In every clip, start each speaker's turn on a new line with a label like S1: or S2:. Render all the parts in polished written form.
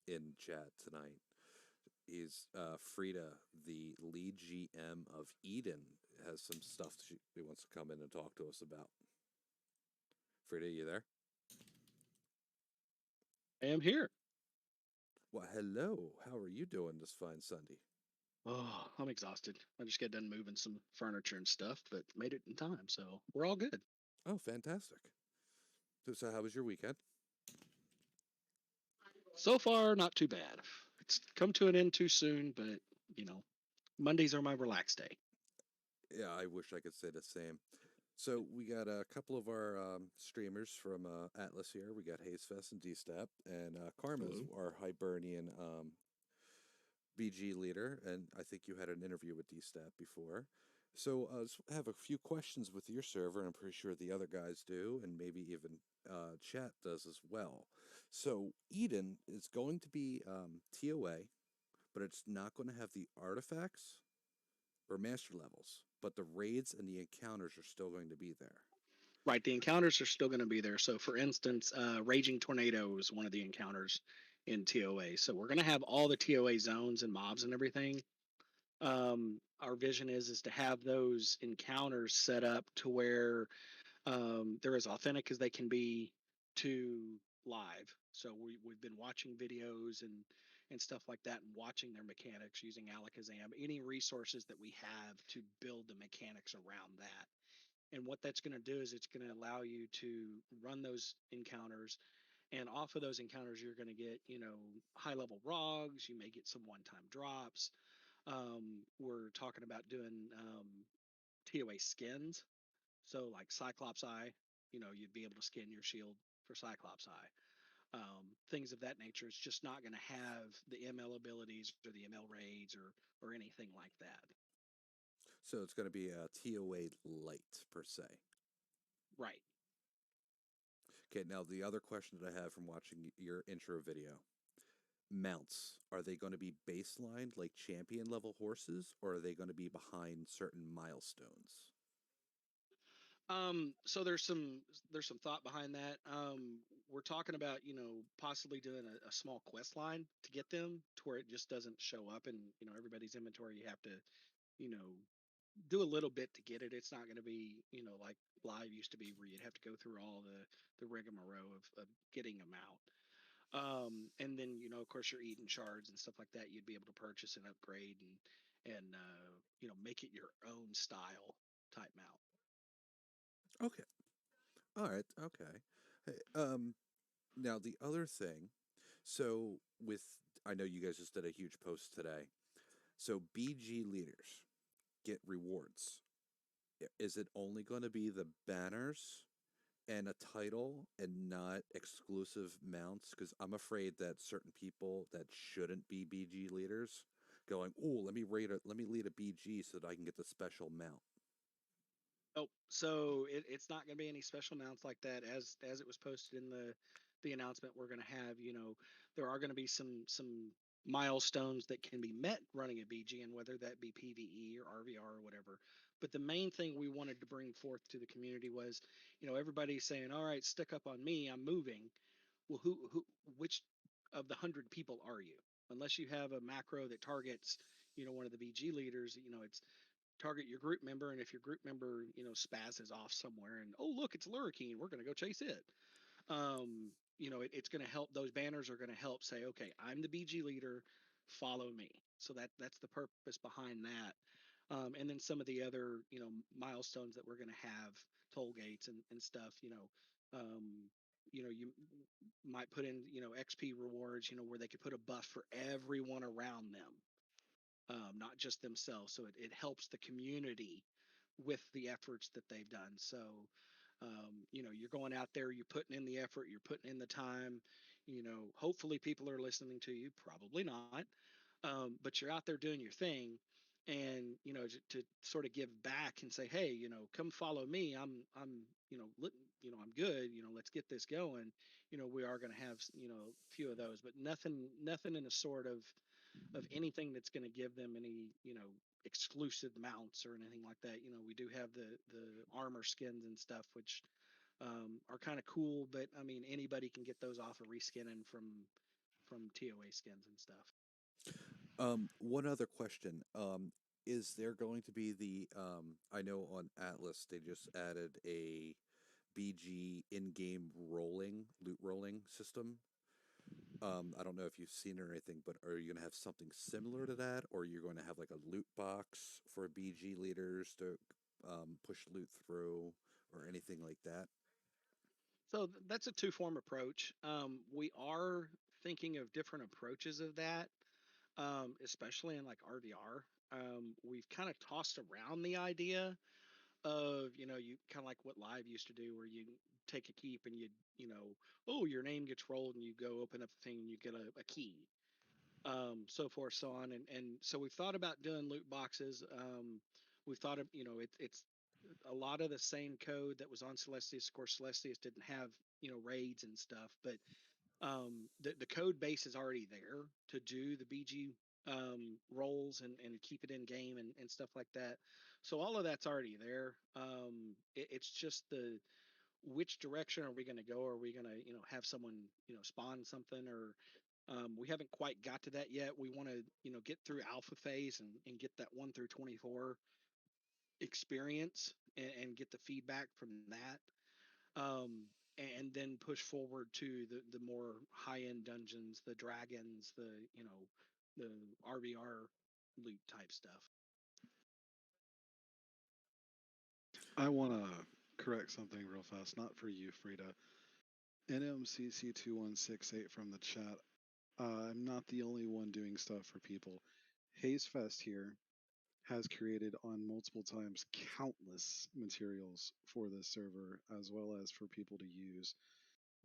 S1: in chat tonight. He's Frida, the lead GM of Eden, has some stuff she wants to come in and talk to us about. Frida, you there?
S2: I am here.
S1: Well, hello. How are you doing this fine Sunday?
S2: Oh, I'm exhausted. I just got done moving some furniture and stuff, but made it in time, so we're all good.
S1: Oh, fantastic. So how was your weekend?
S2: So far, not too bad. It's come to an end too soon, but you know, Mondays are my relaxed day.
S1: Yeah, I wish I could say the same. So we got a couple of our streamers from Atlas here. We got Haze and Dstap, and Karma's
S2: Hello.
S1: our Hibernian BG leader, and I think you had an interview with Dstap before. So I have a few questions with your server, and I'm pretty sure the other guys do, and maybe even chat does as well. So Eden is going to be TOA, but it's not going to have the artifacts or master levels, but the raids and the encounters are still going to be there.
S2: Right, the encounters are still going to be there. So, for instance, Raging Tornado is one of the encounters in TOA. So, we're going to have all the TOA zones and mobs and everything. Our vision is to have those encounters set up to where they're as authentic as they can be to live. So we've been watching videos and stuff like that and watching their mechanics using Alakazam, any resources that we have to build the mechanics around that. And what that's going to do is it's going to allow you to run those encounters, and off of those encounters you're going to get, high level rogs, you may get some one time drops. We're talking about doing TOA skins, so like Cyclops Eye, you'd be able to skin your shield for Cyclops Eye. Things of that nature. It's just not going to have the ML abilities or the ML raids or anything like that.
S1: So it's going to be a TOA light per se.
S2: Right.
S1: Okay, now the other question that I have from watching your intro video, mounts, are they going to be baseline like champion level horses, or are they going to be behind certain milestones?
S2: So there's some thought behind that. We're talking about, possibly doing a small quest line to get them to where it just doesn't show up in, everybody's inventory. You have to, you know, do a little bit to get it. It's not going to be, like live used to be, where you'd have to go through all the rigmarole of getting them out. And then, of course, your Eden shards and stuff like that, you'd be able to purchase and upgrade and make it your own style type mount.
S1: Okay. All right. Okay. Hey, now the other thing, so with I know you guys just did a huge post today. So BG leaders get rewards. Is it only going to be the banners and a title and not exclusive mounts? Because I'm afraid that certain people that shouldn't be BG leaders going, oh, let me lead a BG so that I can get the special mount.
S2: Oh, so it's not going to be any special mounts like that, as it was posted in the announcement. We're going to have, there are going to be some milestones that can be met running a BG, and whether that be PVE or RVR or whatever. But the main thing we wanted to bring forth to the community was, everybody's saying, "All right, stick up on me, I'm moving." Well, which of the 100 people are you? Unless you have a macro that targets, one of the BG leaders, it's target your group member, and if your group member spazzes off somewhere and, oh look, it's Lurricane, we're going to go chase it. It's going to help. Those banners are going to help say, okay, I'm the BG leader, follow me. So that's the purpose behind that. And then some of the other milestones that we're going to have, toll gates and stuff, you might put in XP rewards, where they could put a buff for everyone around them, not just themselves. So it helps the community with the efforts that they've done. So, you're going out there, you're putting in the effort, you're putting in the time. Hopefully people are listening to you. Probably not, but you're out there doing your thing. And to sort of give back and say, hey, come follow me. I'm I'm good. Let's get this going. We are going to have a few of those, but nothing in a sort of anything that's going to give them any exclusive mounts or anything like that. We do have the armor skins and stuff, which are kind of cool, but I mean anybody can get those off of reskinning from TOA skins and stuff.
S1: One other question. Is there going to be I know on Atlas they just added a BG in-game loot rolling system. I don't know if you've seen it or anything, but are you going to have something similar to that, or you're going to have like a loot box for BG leaders to push loot through, or anything like that?
S2: So that's a two-form approach. We are thinking of different approaches of that, especially in like RVR. We've kind of tossed around the idea of, you kind of like what Live used to do, where you take a keep and you know, oh, your name gets rolled and you go open up the thing and you get a key, so forth, so on. And so we've thought about doing loot boxes. We've thought of, it's a lot of the same code that was on Celestius. Of course, Celestius didn't have, raids and stuff, but the code base is already there to do the BG roles and keep it in game and stuff like that. So all of that's already there. It's just which direction are we going to go? Are we going to, have someone, spawn something, or we haven't quite got to that yet. We want to, get through alpha phase and get that 1 through 24 experience and get the feedback from that. And then push forward to the more high end dungeons, the dragons, the RVR loot type stuff.
S3: I want to correct something real fast, not for you, Frida. NMCC2168 from the chat. I'm not the only one doing stuff for people. Haze Fest here has created on multiple times countless materials for this server, as well as for people to use.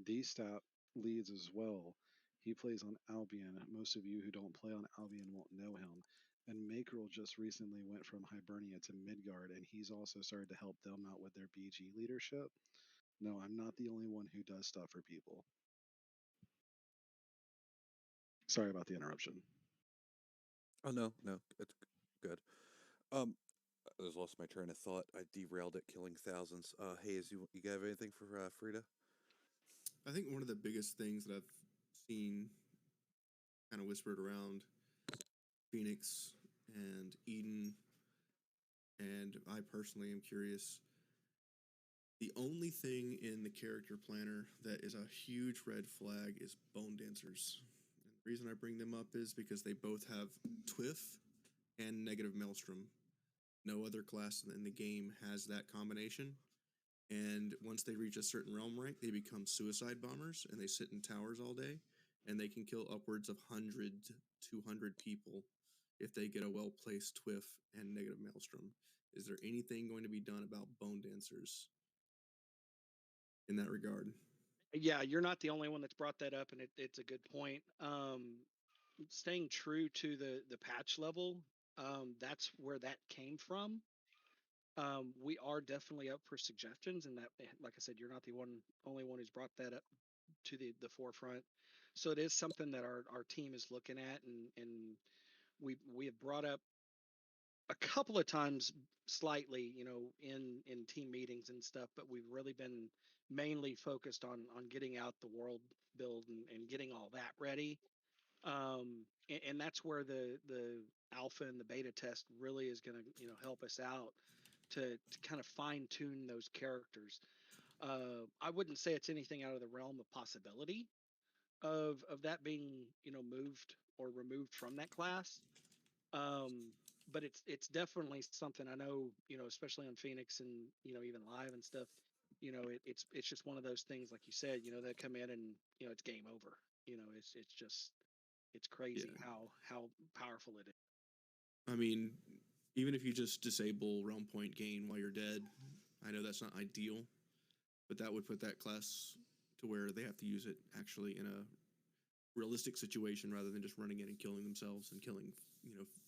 S3: Dstap leads as well. He plays on Albion. Most of you who don't play on Albion won't know him. And Maykrel just recently went from Hibernia to Midgard, and he's also started to help them out with their BG leadership. No, I'm not the only one who does stuff for people. Sorry about the interruption.
S1: Oh no, it's good. Um, I just lost my train of thought. I derailed it, killing thousands. Hayes, you got anything for Frida?
S4: I think one of the biggest things that I've seen kind of whispered around Phoenix and Eden, and I personally am curious. The only thing in the character planner that is a huge red flag is Bone Dancers. And the reason I bring them up is because they both have Twiff and Negative Maelstrom. No other class in the game has that combination. And once they reach a certain realm rank, they become suicide bombers, and they sit in towers all day, and they can kill upwards of 100 to 200 people if they get a well-placed Twiff and Negative Maelstrom. Is there anything going to be done about Bone Dancers in that regard?
S2: Yeah, you're not the only one that's brought that up, and it's a good point. Staying true to the patch level, that's where that came from. We are definitely up for suggestions, and that, like I said, you're not the only one who's brought that up to the forefront. So it is something that our team is looking at, and we have brought up a couple of times slightly, in team meetings and stuff, but we've really been mainly focused on getting out the world build and getting all that ready. And that's where the alpha and the beta test really is going to, help us out to kind of fine tune those characters. I wouldn't say it's anything out of the realm of possibility of that being, moved or removed from that class. But it's definitely something I know, especially on Phoenix and, even Live and stuff, it's just one of those things, like you said, they come in and, it's game over. It's just, it's crazy how powerful it is.
S4: I mean, even if you just disable realm point gain while you're dead, I know that's not ideal, but that would put that class to where they have to use it actually in a realistic situation rather than just running in and killing themselves and killing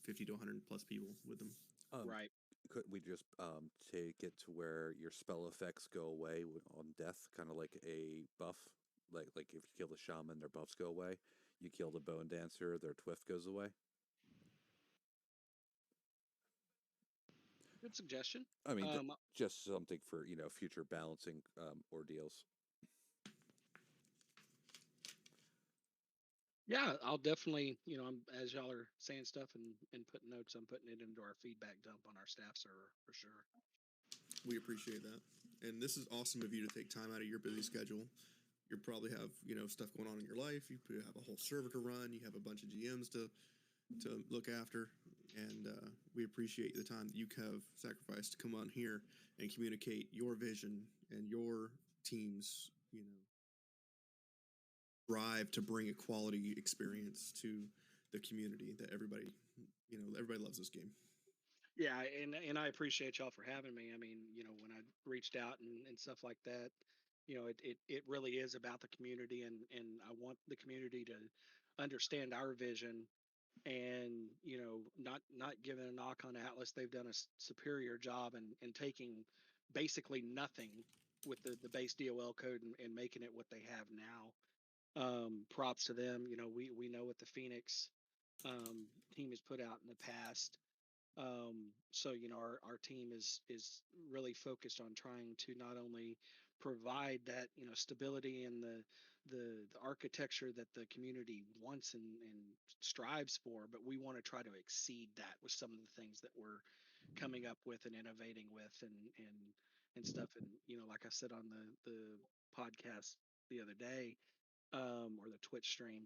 S4: 50 to 100 plus people with them.
S2: Right.
S1: Could we just take it to where your spell effects go away on death, kind of like a buff? Like if you kill the shaman, their buffs go away. You kill the bone dancer, their twiff goes away.
S2: Good suggestion.
S1: I mean, just something for future balancing ordeals.
S2: Yeah, I'll definitely, as y'all are saying stuff and putting notes, I'm putting it into our feedback dump on our staff server for sure.
S4: We appreciate that. And this is awesome of you to take time out of your busy schedule. You probably have, stuff going on in your life. You have a whole server to run. You have a bunch of GMs to look after. And we appreciate the time that you have sacrificed to come on here and communicate your vision and your team's, drive to bring a quality experience to the community that everybody loves this game.
S2: Yeah, and I appreciate y'all for having me. I mean, when I reached out and stuff like that, it really is about the community, and I want the community to understand our vision, and not giving a knock on Atlas. They've done a superior job in taking basically nothing with the base DOL code and making it what they have now. Props to them. We know what the Phoenix team has put out in the past. So our team is really focused on trying to not only provide that stability and the architecture that the community wants and strives for, but we want to try to exceed that with some of the things that we're coming up with and innovating with and stuff. And like I said on the podcast the other day, or the Twitch stream,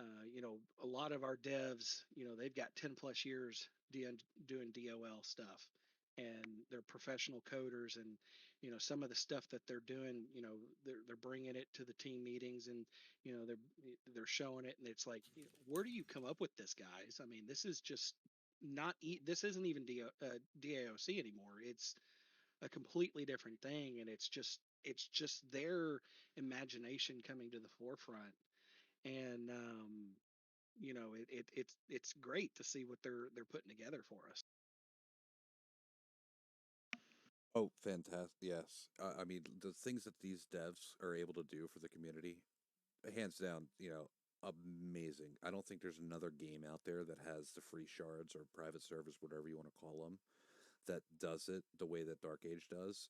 S2: a lot of our devs, they've got 10 plus years doing DOL stuff, and they're professional coders. And some of the stuff that they're doing, they're bringing it to the team meetings, and they're showing it, and it's like, where do you come up with this, guys? I mean, this is just not this isn't even DAOC anymore. It's a completely different thing, and it's just their imagination coming to the forefront. And it's great to see what they're putting together for us.
S1: Oh, fantastic! Yes, I mean the things that these devs are able to do for the community, hands down, amazing. I don't think there's another game out there that has the free shards or private servers, whatever you want to call them, that does it the way that Dark Age does.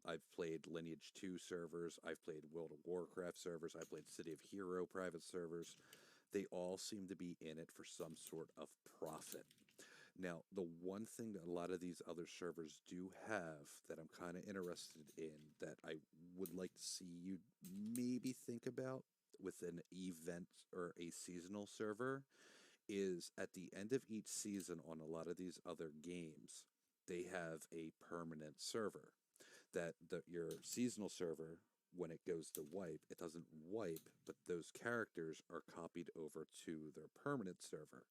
S1: I've played Lineage 2 servers, I've played World of Warcraft servers, I've played City of Hero private servers. They all seem to be in it for some sort of profit. Now, the one thing that a lot of these other servers do have that I'm kind of interested in that I would like to see you maybe think about with an event or a seasonal server is at the end of each season on a lot of these other games, they have a permanent server that your seasonal server, when it goes to wipe, it doesn't wipe, but those characters are copied over to their permanent server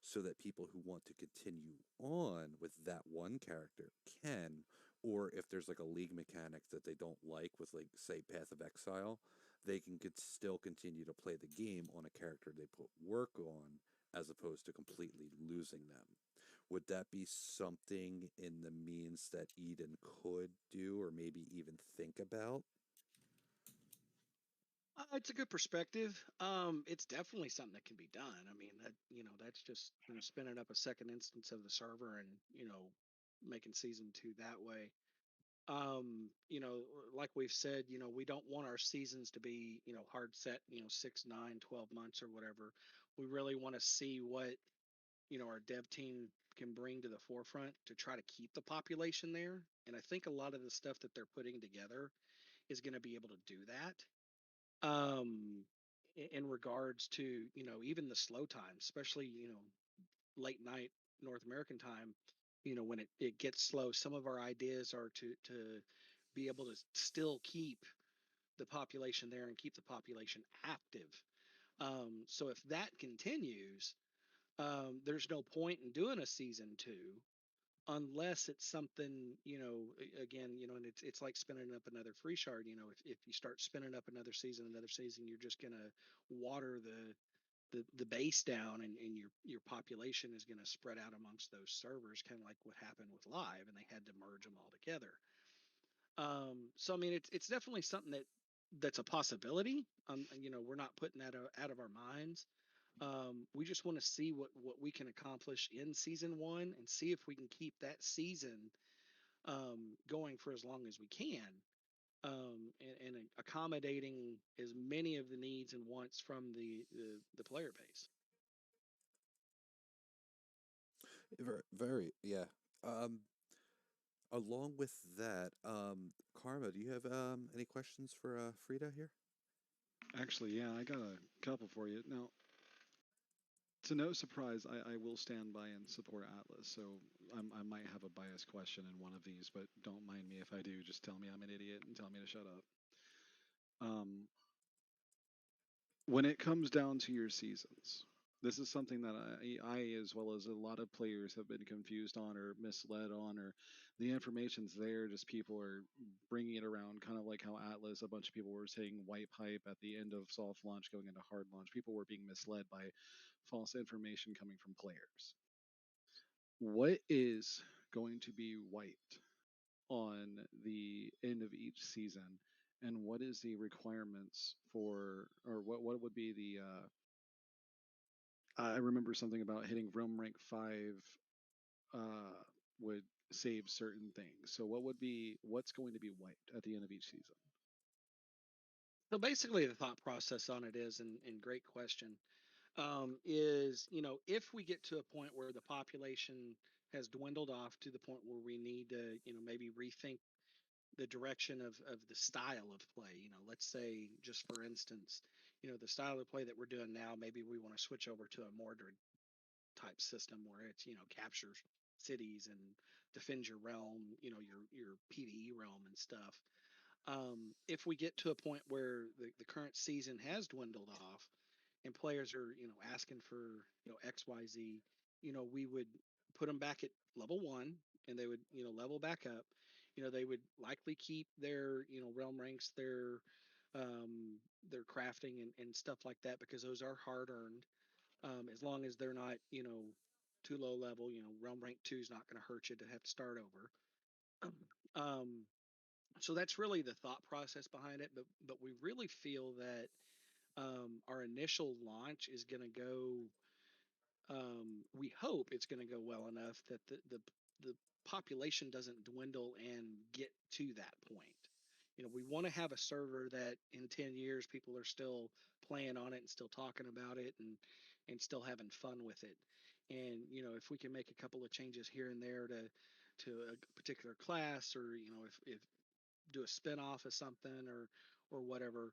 S1: so that people who want to continue on with that one character can, or if there's like a league mechanic that they don't like with, like, say, Path of Exile, they can still continue to play the game on a character they put work on as opposed to completely losing them. Would that be something in the means that Eden could do or maybe even think about?
S2: It's a good perspective. It's definitely something that can be done. I mean, that's just spinning up a second instance of the server and making season 2 that way. Like we've said, we don't want our seasons to be hard set, 6, 9, 12 months or whatever. We really want to see what our dev team can bring to the forefront to try to keep the population there. And I think a lot of the stuff that they're putting together is going to be able to do that. In regards to even the slow time, especially late night North American time, when it gets slow, some of our ideas are to be able to still keep the population there and keep the population active. So if that continues, there's no point in doing a season 2 unless it's something, again, and it's like spinning up another free shard. If you start spinning up another season, you're just gonna water the base down, and your population is going to spread out amongst those servers, kind of like what happened with live, and they had to merge them all together. So I mean, it's definitely something that's a possibility. We're not putting that out of our minds. We just want to see what we can accomplish in season 1 and see if we can keep that season going for as long as we can. and accommodating as many of the needs and wants from the player base.
S1: Very, yeah. Um, Along with that, Karma, do you have any questions for Frida here?
S3: Actually, yeah, I got a couple for you. Now, to no surprise, I will stand by and support Atlas. So I might have a biased question in one of these, but don't mind me if I do. Just tell me I'm an idiot and tell me to shut up. Um, when it comes down to your seasons, this is something that as well as a lot of players, have been confused on or misled on, or the information's there, just people are bringing it around, kind of like how Atlas, a bunch of people were saying wipe hype at the end of soft launch going into hard launch. People were being misled by false information coming from players. What is going to be wiped on the end of each season, and what is the requirements for, or what would be the I remember something about hitting realm rank 5 uh, would save certain things. So what's going to be wiped at the end of each season?
S2: So basically, the thought process on it is, and great question, is, if we get to a point where the population has dwindled off to the point where we need to, maybe rethink the direction of the style of play. Let's say, just for instance, the style of play that we're doing now, maybe we want to switch over to a Mordred type system where it's, capture cities and defend your realm, your PvE realm and stuff. If we get to a point where the current season has dwindled off and players are, asking for, XYZ, we would put them back at level 1, and they would, level back up. They would likely keep their, realm ranks, their crafting and stuff like that, because those are hard earned. As long as they're not, too low level, realm rank 2 is not going to hurt you to have to start over. um, so that's really the thought process behind it. But we really feel that our initial launch is going to go. We hope it's going to go well enough that the population doesn't dwindle and get to that point. We want to have a server that in 10 years people are still playing on it and still talking about it and still having fun with it. And if we can make a couple of changes here and there to a particular class, or if do a spin-off of something or whatever,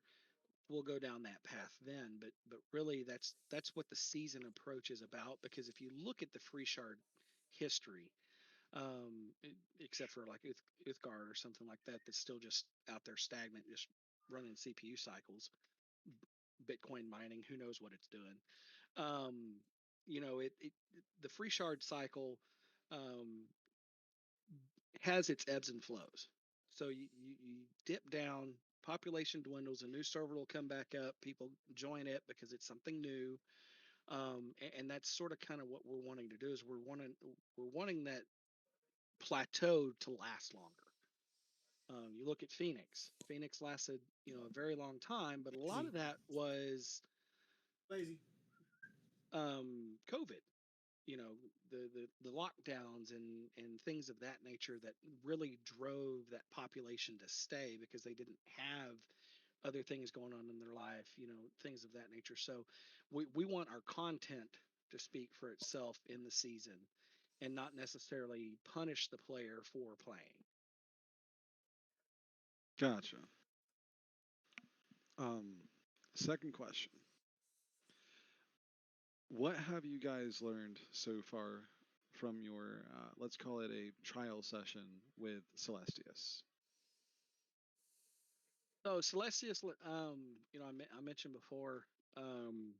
S2: we'll go down that path then. But really, that's what the season approach is about, because if you look at the free shard history, except for like Uthgar or something like that, that's still just out there stagnant, just running CPU cycles, Bitcoin mining, who knows what it's doing. um it the free shard cycle um has its ebbs and flows. So you dip down, population dwindles, a new server will come back up, people join it because it's something new. And that's sort of kind of what we're wanting to do, is we're wanting that plateau to last longer. You look at Phoenix. Phoenix lasted, a very long time, but a lot of that was
S4: Lazy.
S2: COVID. The lockdowns and things of that nature that really drove that population to stay, because they didn't have other things going on in their life, things of that nature. So we want our content to speak for itself in the season, and not necessarily punish the player for playing.
S3: Gotcha. Um, Second question. What have you guys learned so far from your, let's call it a trial session with Celestius?
S2: So Celestius, I mentioned before, um,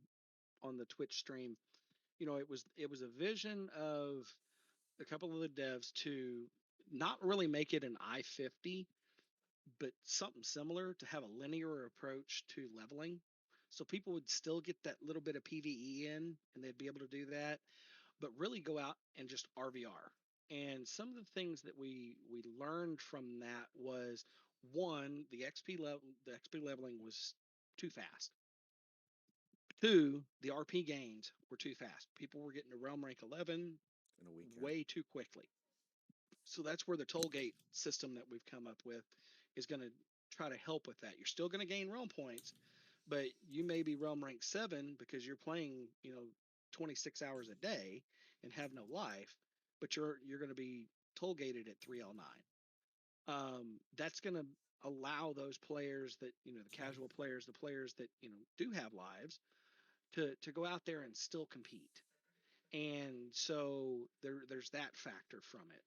S2: on the Twitch stream, it was a vision of a couple of the devs to not really make it an I-50, but something similar, to have a linear approach to leveling. So people would still get that little bit of PvE in, and they'd be able to do that, but really go out and just RVR. And some of the things that we learned from that was, one, the XP leveling was too fast. Two, the RP gains were too fast. People were getting to realm rank 11
S1: In a weekend.
S2: way too quickly. So that's where the toll gate system that we've come up with is going to try to help with that. You're still going to gain realm points, but you may be realm rank 7 because you're playing, 26 hours a day and have no life, but you're going to be toll gated at 3L9. That's going to allow those players that, the casual players, the players that, do have lives to go out there and still compete. And so there's that factor from it.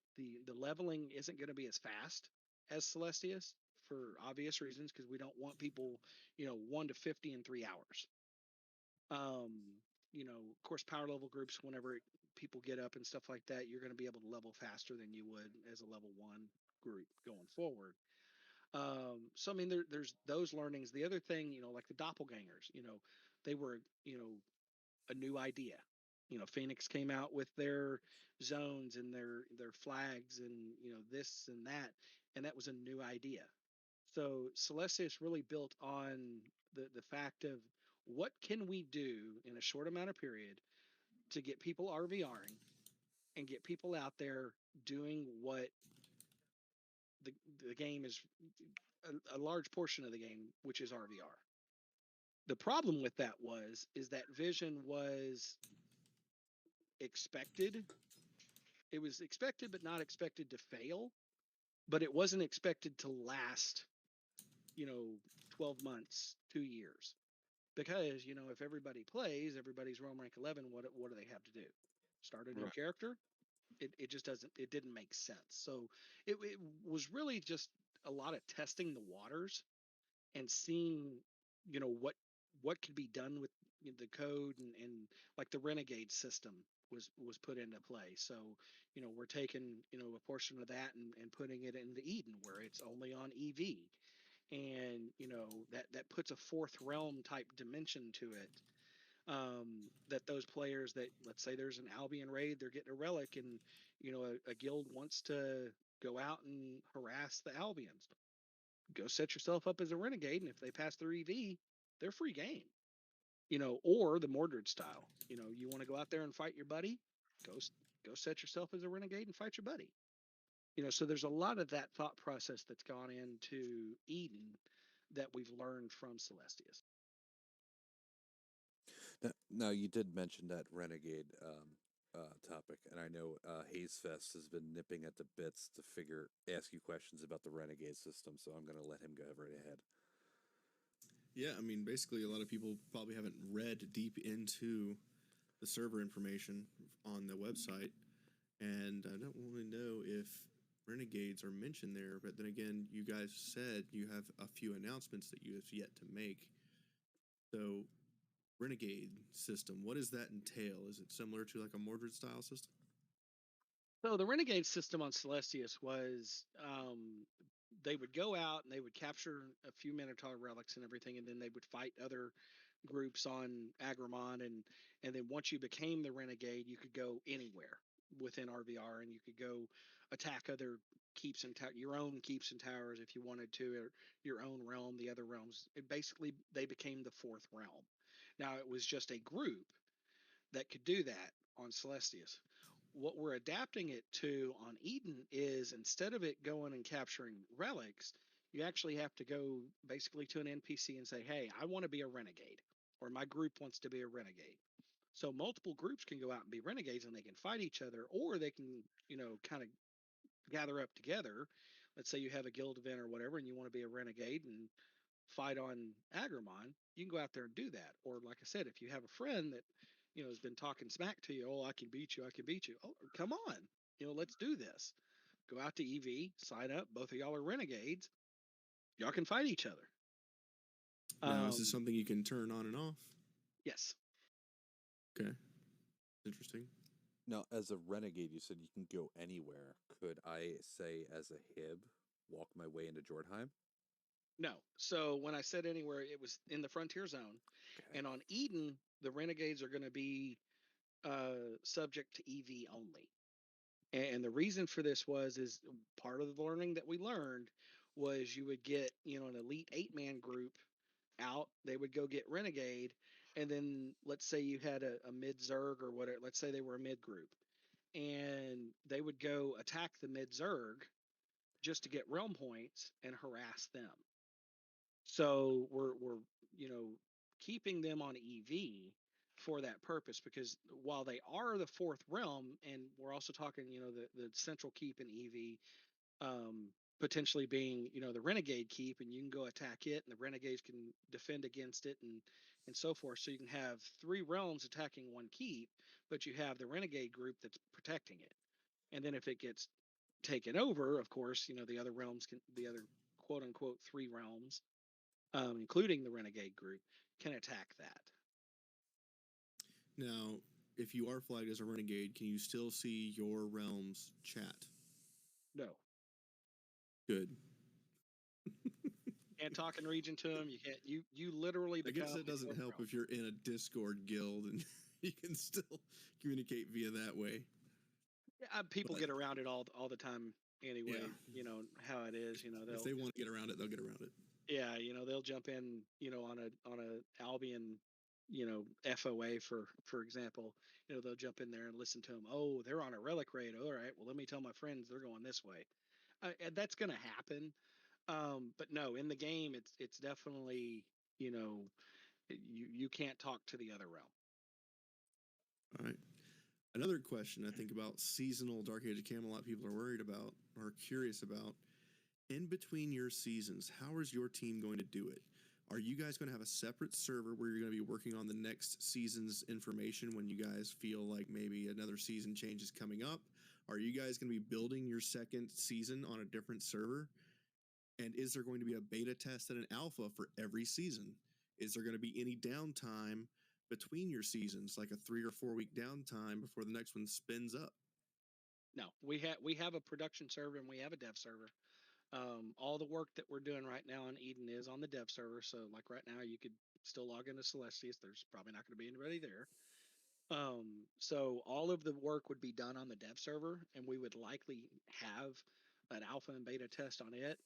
S2: The leveling isn't going to be as fast as Celestius for obvious reasons, because we don't want people, 1 to 50 in 3 hours. Of course, power level groups, whenever people get up and stuff like that, you're going to be able to level faster than you would as a level 1 group going forward. So I mean, there's those learnings. The other thing, like the doppelgangers, they were, a new idea. Phoenix came out with their zones and their flags and this and that was a new idea. So Celestius really built on the fact of what can we do in a short amount of period to get people RVRing and get people out there doing what the game is, a large portion of the game, which is RVR. The problem with that is that vision was expected. It was expected, but not expected to fail. But it wasn't expected to last, 12 months, 2 years. Because, if everybody plays, everybody's realm rank 11, what do they have to do? Start a new
S3: Right.
S2: character? It just didn't make sense. So it was really just a lot of testing the waters and seeing, what could be done with the code and like the Renegade system was put into play. So, we're taking, a portion of that and putting it into Eden where it's only on EV. And, that puts a fourth realm type dimension to it. That those players that, let's say there's an Albion raid, they're getting a relic and, a guild wants to go out and harass the Albions. Go set yourself up as a renegade, and if they pass their EV, they're free game. Or the Mordred style. You want to go out there and fight your buddy, go set yourself as a renegade and fight your buddy. So there's a lot of that thought process that's gone into Eden that we've learned from Celestius.
S1: Now, you did mention that Renegade topic, and I know Haze Fest has been nipping at the bits to ask you questions about the Renegade system, so I'm going to let him go right ahead.
S4: Yeah, I mean, basically, a lot of people probably haven't read deep into the server information on the website, and I don't really know if Renegades are mentioned there. But then again, you guys said you have a few announcements that you have yet to make. So, Renegade system, what does that entail? Is it similar to like a Mordred style system?
S2: So the Renegade system on Celestius was, they would go out and they would capture a few Minotaur relics and everything, and then they would fight other groups on Agramon, and then once you became the Renegade, you could go anywhere within RVR, and you could go attack other keeps and your own keeps and towers if you wanted to, or your own realm, the other realms. Basically, they became the fourth realm. Now it was just a group that could do that on Celestius. What we're adapting it to on Eden is, instead of it going and capturing relics, you actually have to go basically to an NPC and say, hey, I want to be a renegade, or my group wants to be a renegade. So multiple groups can go out and be renegades and they can fight each other, or they can, kind of gather up together. Let's say you have a guild event or whatever and you want to be a renegade and fight on Agramon, you can go out there and do that. Or like I said, if you have a friend that, has been talking smack to you, oh, I can beat you, I can beat you. Oh, come on, let's do this. Go out to EV, sign up. Both of y'all are renegades. Y'all can fight each other.
S4: Now, is this something you can turn on and off?
S2: Yes.
S4: Okay. Interesting.
S1: Now, as a renegade, you said you can go anywhere. Could I say, as a Hib, walk my way into Jordheim?
S2: No. So when I said anywhere, it was in the frontier zone. Okay. And on Eden, the renegades are going to be subject to EV only. And the reason for this is part of the learning that we learned was you would get, an elite 8-man group out. They would go get renegade. And then let's say you had a mid Zerg or whatever. Let's say they were a mid group. And they would go attack the mid Zerg just to get realm points and harass them. So we're keeping them on EV for that purpose, because while they are the fourth realm, and we're also talking the central keep in EV, potentially being the renegade keep, and you can go attack it and the renegades can defend against it, and so forth. So you can have three realms attacking one keep, but you have the renegade group that's protecting it. And then if it gets taken over, of course, the other realms can, the other quote unquote three realms, including the renegade group, can attack that.
S4: Now, if you are flagged as a renegade, can you still see your realm's chat?
S2: No.
S4: Good.
S2: Can't talk in region to them. You can't. You literally.
S4: I guess
S2: become
S4: it doesn't help if you're in a Discord guild and you can still communicate via that way.
S2: Yeah, people get around it all the time anyway.
S4: Yeah.
S2: You know how it is.
S4: If they want to get around it, they'll get around it.
S2: Yeah, they'll jump in. On a Albion, FOA for example. They'll jump in there and listen to them. Oh, they're on a relic raid. All right. Well, let me tell my friends they're going this way. And that's going to happen. But no, in the game, it's definitely you can't talk to the other realm.
S4: All right. Another question I think about seasonal Dark Age of Camelot people are worried about or curious about. In between your seasons, how is your team going to do it? Are you guys going to have a separate server where you're going to be working on the next season's information when you guys feel like maybe another season change is coming up? Are you guys going to be building your second season on a different server? And is there going to be a beta test and an alpha for every season? Is there going to be any downtime between your seasons, like a 3 or 4 week downtime before the next one spins up?
S2: No, we have a production server and we have a dev server. All the work that we're doing right now on Eden is on the dev server. So like right now, you could still log into Celestius. There's probably not going to be anybody there. So all of the work would be done on the dev server, and we would likely have an alpha and beta test on it.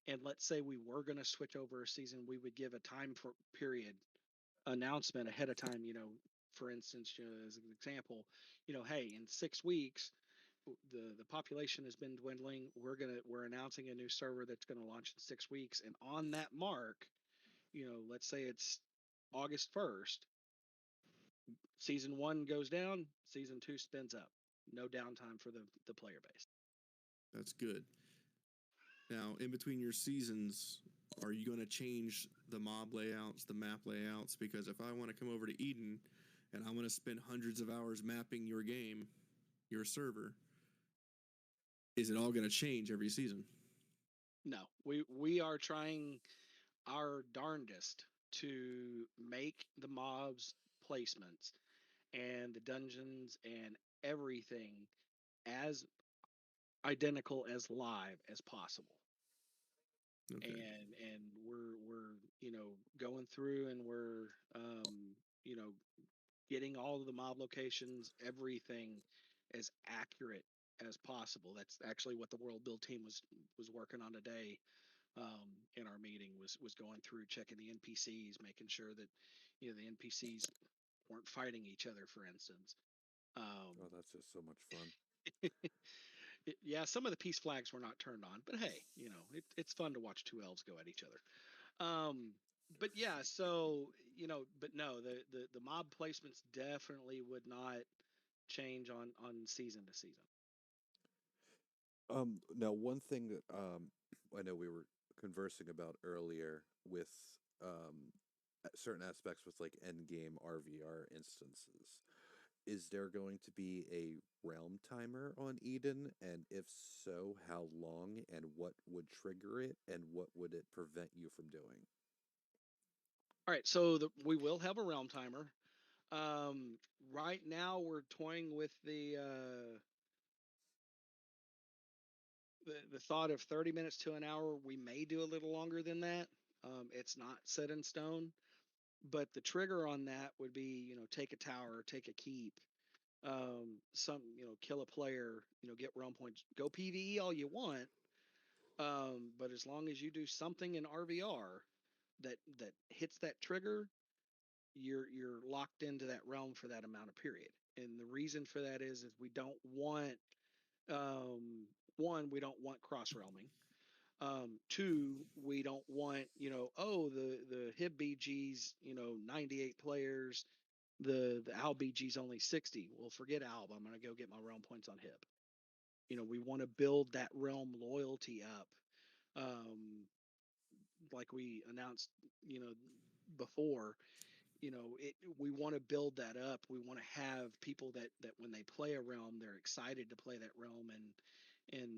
S2: And let's say we were going to switch over a season, we would give a time for period announcement ahead of time. For instance, as an example, hey, in 6 weeks, the population has been dwindling. We're announcing a new server that's going to launch in 6 weeks, and on that mark, let's say it's August 1st. Season 1 goes down, season 2 spins up. No downtime for the player base.
S4: That's good. Now, in between your seasons, are you going to change the mob layouts, the map layouts? Because if I want to come over to Eden and I want to spend hundreds of hours mapping your game, your server, is it all going to change every season?
S2: No, we are trying our darndest to make the mobs placements and the dungeons and everything as identical as live as possible.
S4: Okay.
S2: And we're going through, and we're getting all of the mob locations, everything as accurate as possible. That's actually what the world build team was working on today. In our meeting was going through checking the NPCs, making sure that the NPCs weren't fighting each other, for instance.
S1: Oh, that's just so much fun.
S2: Yeah, some of the peace flags were not turned on, but hey, it's fun to watch two elves go at each other. But yeah, so but no, the mob placements definitely would not change on season to season.
S1: Now one thing that I know we were conversing about earlier with certain aspects with like end game RVR instances. Is there going to be a realm timer on Eden? And if so, how long, and what would trigger it, and what would it prevent you from doing?
S2: All right, so we will have a realm timer. Right now we're toying with the thought of 30 minutes to an hour. We may do a little longer than that. It's not set in stone, but the trigger on that would be, take a tower, take a keep, kill a player, get realm points, go PvE all you want. But as long as you do something in RVR that hits that trigger, you're locked into that realm for that amount of period. And the reason for that is we don't want we don't want cross realming. Two, we don't want, the HIB BG's, 98 players, the AL BG's only 60. Well, forget ALB. I'm going to go get my realm points on HIB. We want to build that realm loyalty up. Like we announced, before, we want to build that up. We want to have people that when they play a realm, they're excited to play that realm and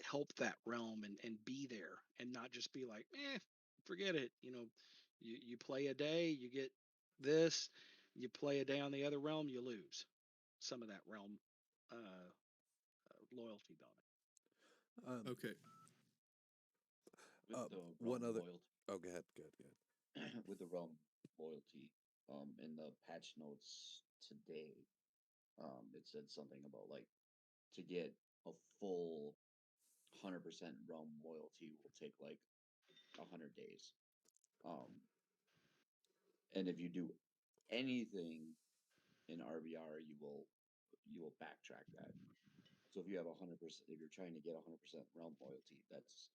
S2: help that realm and be there and not just be like, forget it. You play a day, you get this. You play a day on the other realm, you lose some of that realm loyalty bonus.
S4: Okay.
S5: With the
S1: One
S5: realm
S1: other.
S5: loyalty,
S1: Oh, go ahead. Good.
S5: with the realm loyalty, in the patch notes today, it said something about like to get a full 100% realm loyalty will take like 100 days. Um, and if you do anything in RVR, you will backtrack that. So if you have 100%, if you're trying to get 100% realm loyalty, that's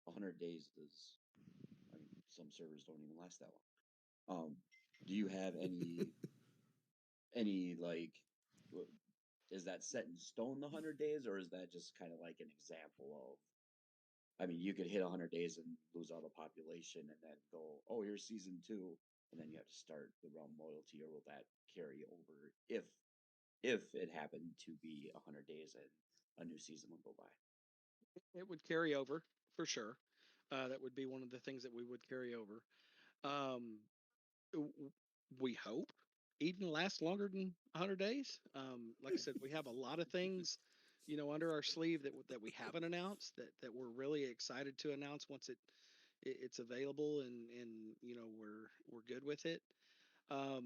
S5: 100 days is. I mean, some servers don't even last that long. Do you have any like? Is that set in stone the 100 days, or is that just kind of like an example of? I mean, you could hit 100 days and lose all the population, and then go, oh, here's season 2, and then you have to start the realm loyalty, or will that carry over if it happened to be 100 days and a new season would go by?
S2: It would carry over for sure. That would be one of the things that we would carry over. Um, we hope Eden lasts longer than 100 days. Like I said, we have a lot of things, under our sleeve that we haven't announced that we're really excited to announce once it's available and we're good with it. The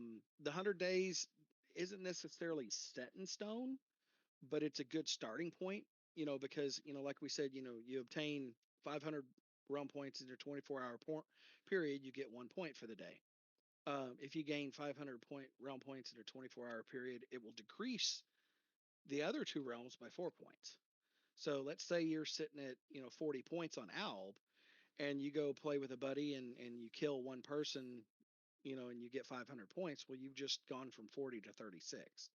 S2: 100 days isn't necessarily set in stone, but it's a good starting point, because, like we said, you obtain 500 realm points in your 24-hour period, you get 1 point for the day. If you gain 500 realm points in a 24-hour period, it will decrease the other two realms by 4 points. So let's say you're sitting at 40 points on ALB, and you go play with a buddy and you kill one person, and you get 500 points. Well, you've just gone from 40 to 36.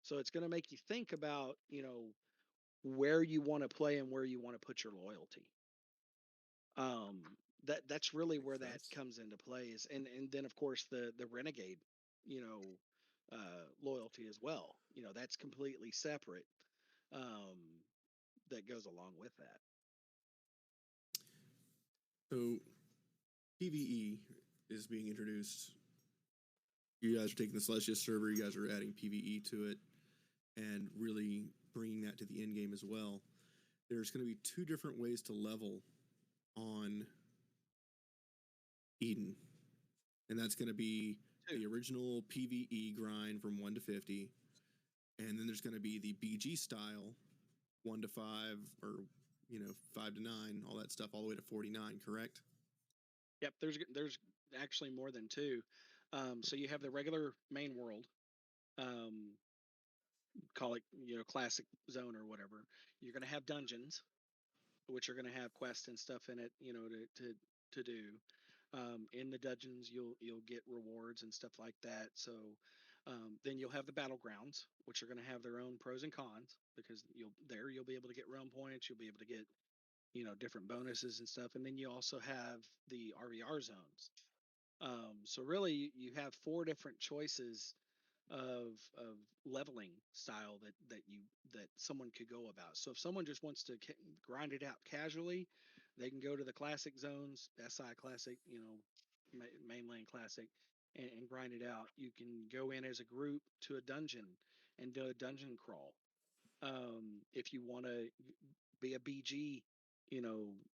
S2: So it's going to make you think about where you want to play and where you want to put your loyalty. Um, that's really
S1: Makes
S2: where that
S1: sense.
S2: comes into play is, and then of course the renegade, loyalty as well. That's completely separate. Um, that goes along with that.
S4: So PvE is being introduced. You guys are taking the Celestia server. You guys are adding PvE to it, and really bringing that to the end game as well. There's going to be 2 different ways to level on Eden, and that's going to be the original PvE grind from 1 to 50, and then there's going to be the BG style 1 to 5, or 5 to 9, all that stuff, all the way to 49. Correct?
S2: Yep. There's actually more than 2. So you have the regular main world. Call it classic zone or whatever. You're going to have dungeons, which are going to have quests and stuff in it, to do. In the dungeons, you'll get rewards and stuff like that. So then you'll have the battlegrounds, which are going to have their own pros and cons, because you'll be able to get realm points. You'll be able to get different bonuses and stuff. And then you also have the RVR zones. So really, you have 4 different choices of leveling style that someone could go about. So if someone just wants to grind it out casually, they can go to the classic zones, SI classic, mainland classic, and grind it out. You can go in as a group to a dungeon and do a dungeon crawl. If you want to be a BG,